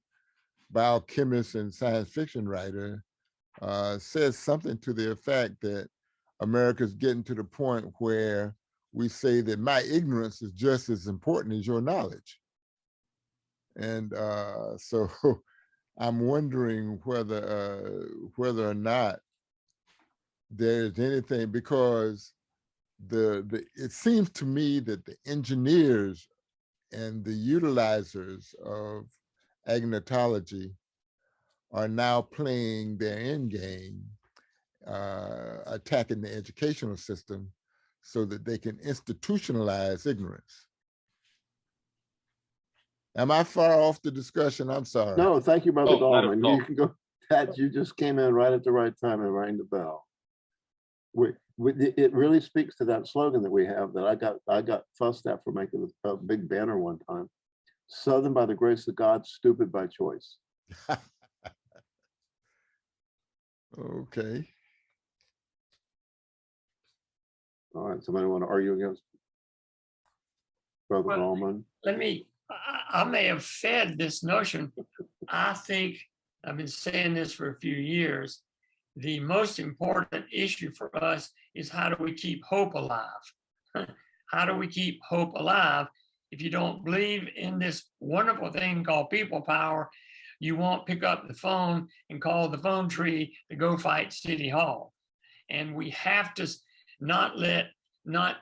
biochemist and science fiction writer, says something to the effect that America's getting to the point where we say that my ignorance is just as important as your knowledge. And so I'm wondering whether or not there's anything, because it seems to me that the engineers and the utilizers of agnotology are now playing their end game, attacking the educational system so that they can institutionalize ignorance. Am I far off the discussion? I'm sorry. No, thank you, Brother Oh, not at Dahlman. all. You can go, Pat, you just came in right at the right time and rang the bell. It really speaks to that slogan that we have that I got fussed at for making a big banner one time. Southern by the grace of God, stupid by choice. Okay. All right, somebody want to argue against Brother Dahlman? I may have fed this notion. I think I've been saying this for a few years. The most important issue for us is how do we keep hope alive? How do we keep hope alive? If you don't believe in this wonderful thing called people power, you won't pick up the phone and call the phone tree to go fight City Hall. And we have to not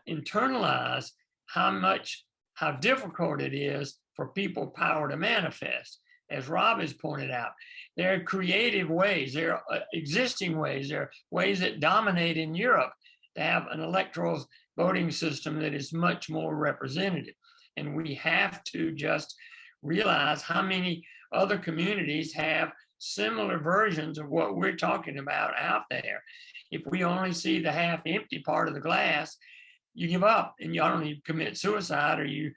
internalize how difficult it is for people power to manifest. As Rob has pointed out, there are creative ways, there are existing ways, there are ways that dominate in Europe to have an electoral voting system that is much more representative. And we have to just realize how many other communities have similar versions of what we're talking about out there. If we only see the half empty part of the glass, you give up and you don't even commit suicide or you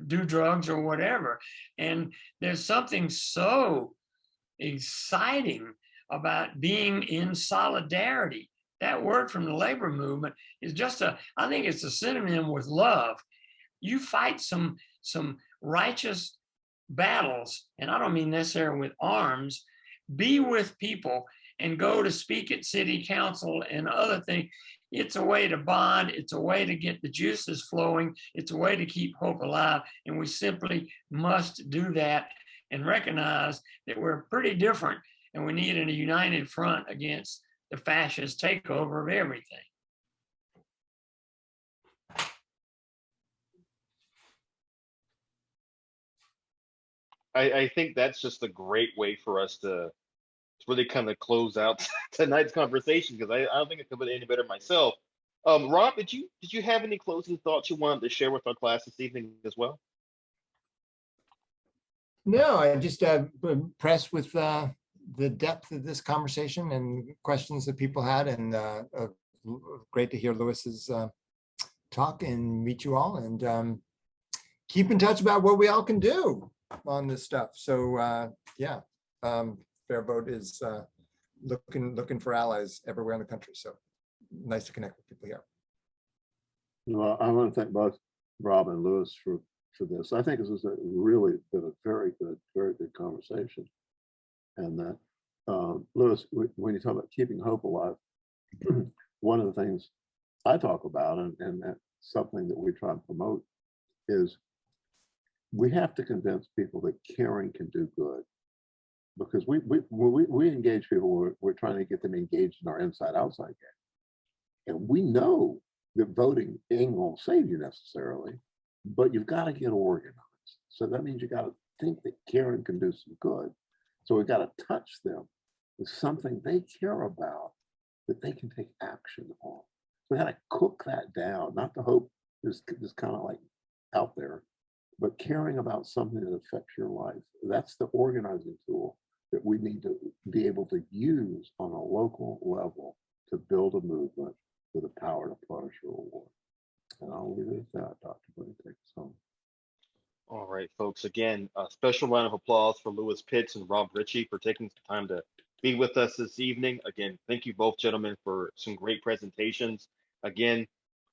do drugs or whatever. And there's something so exciting about being in solidarity. That word from the labor movement is just I think it's a synonym with love. You fight some righteous battles, and I don't mean necessarily with arms, be with people and go to speak at city council and other things. It's a way to bond. It's a way to get the juices flowing. It's a way to keep hope alive. And we simply must do that and recognize that we're pretty different and we need a united front against the fascist takeover of everything. I think that's just a great way for us to really kind of close out tonight's conversation, because I don't think I could put it any better myself. Rob, did you have any closing thoughts you wanted to share with our class this evening as well? No, I just impressed with the depth of this conversation and questions that people had, and great to hear Lewis's talk and meet you all, and keep in touch about what we all can do on this stuff. So yeah, FairVote is looking for allies everywhere in the country. So nice to connect with people here. Well, I want to thank both Rob and Lewis for this. I think this has really been a very good conversation. And that, Lewis, when you talk about keeping hope alive, one of the things I talk about, and that's something that we try and promote, is we have to convince people that caring can do good. Because when we engage people, we're trying to get them engaged in our inside-outside game. And we know that voting ain't gonna save you necessarily, but you've got to get organized. So that means you got to think that caring can do some good. So we've got to touch them with something they care about that they can take action on. We got to cook that down, not to hope is kind of like out there, but caring about something that affects your life. That's the organizing tool that we need to be able to use on a local level to build a movement with the power to punish or reward. And I'll leave it at that, Dr. Blaine, take us home. All right, folks. Again, a special round of applause for Lewis Pitts and Rob Richie for taking some time to be with us this evening. Again, thank you both gentlemen for some great presentations. Again,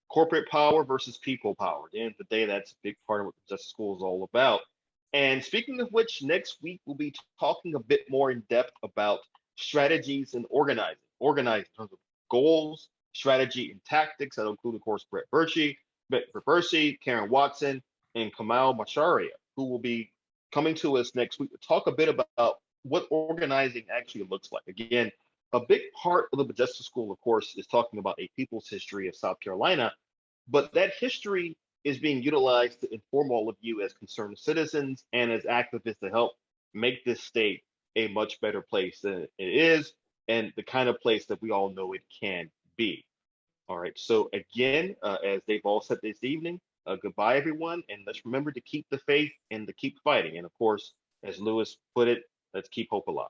corporate power versus people power. At the end of the day, that's a big part of what the Justice School is all about. And speaking of which, next week we'll be talking a bit more in depth about strategies and organizing in terms of goals, strategy, and tactics. That'll include, of course, Brett Bercy, Karen Watson, and Kamal Macharia, who will be coming to us next week to talk a bit about what organizing actually looks like. Again, a big part of the Modjeska School, of course, is talking about a people's history of South Carolina, but that history is being utilized to inform all of you as concerned citizens and as activists to help make this state a much better place than it is, and the kind of place that we all know it can be. All right, so again, as they've all said this evening, goodbye, everyone, and let's remember to keep the faith and to keep fighting. And of course, as Lewis put it, let's keep hope alive.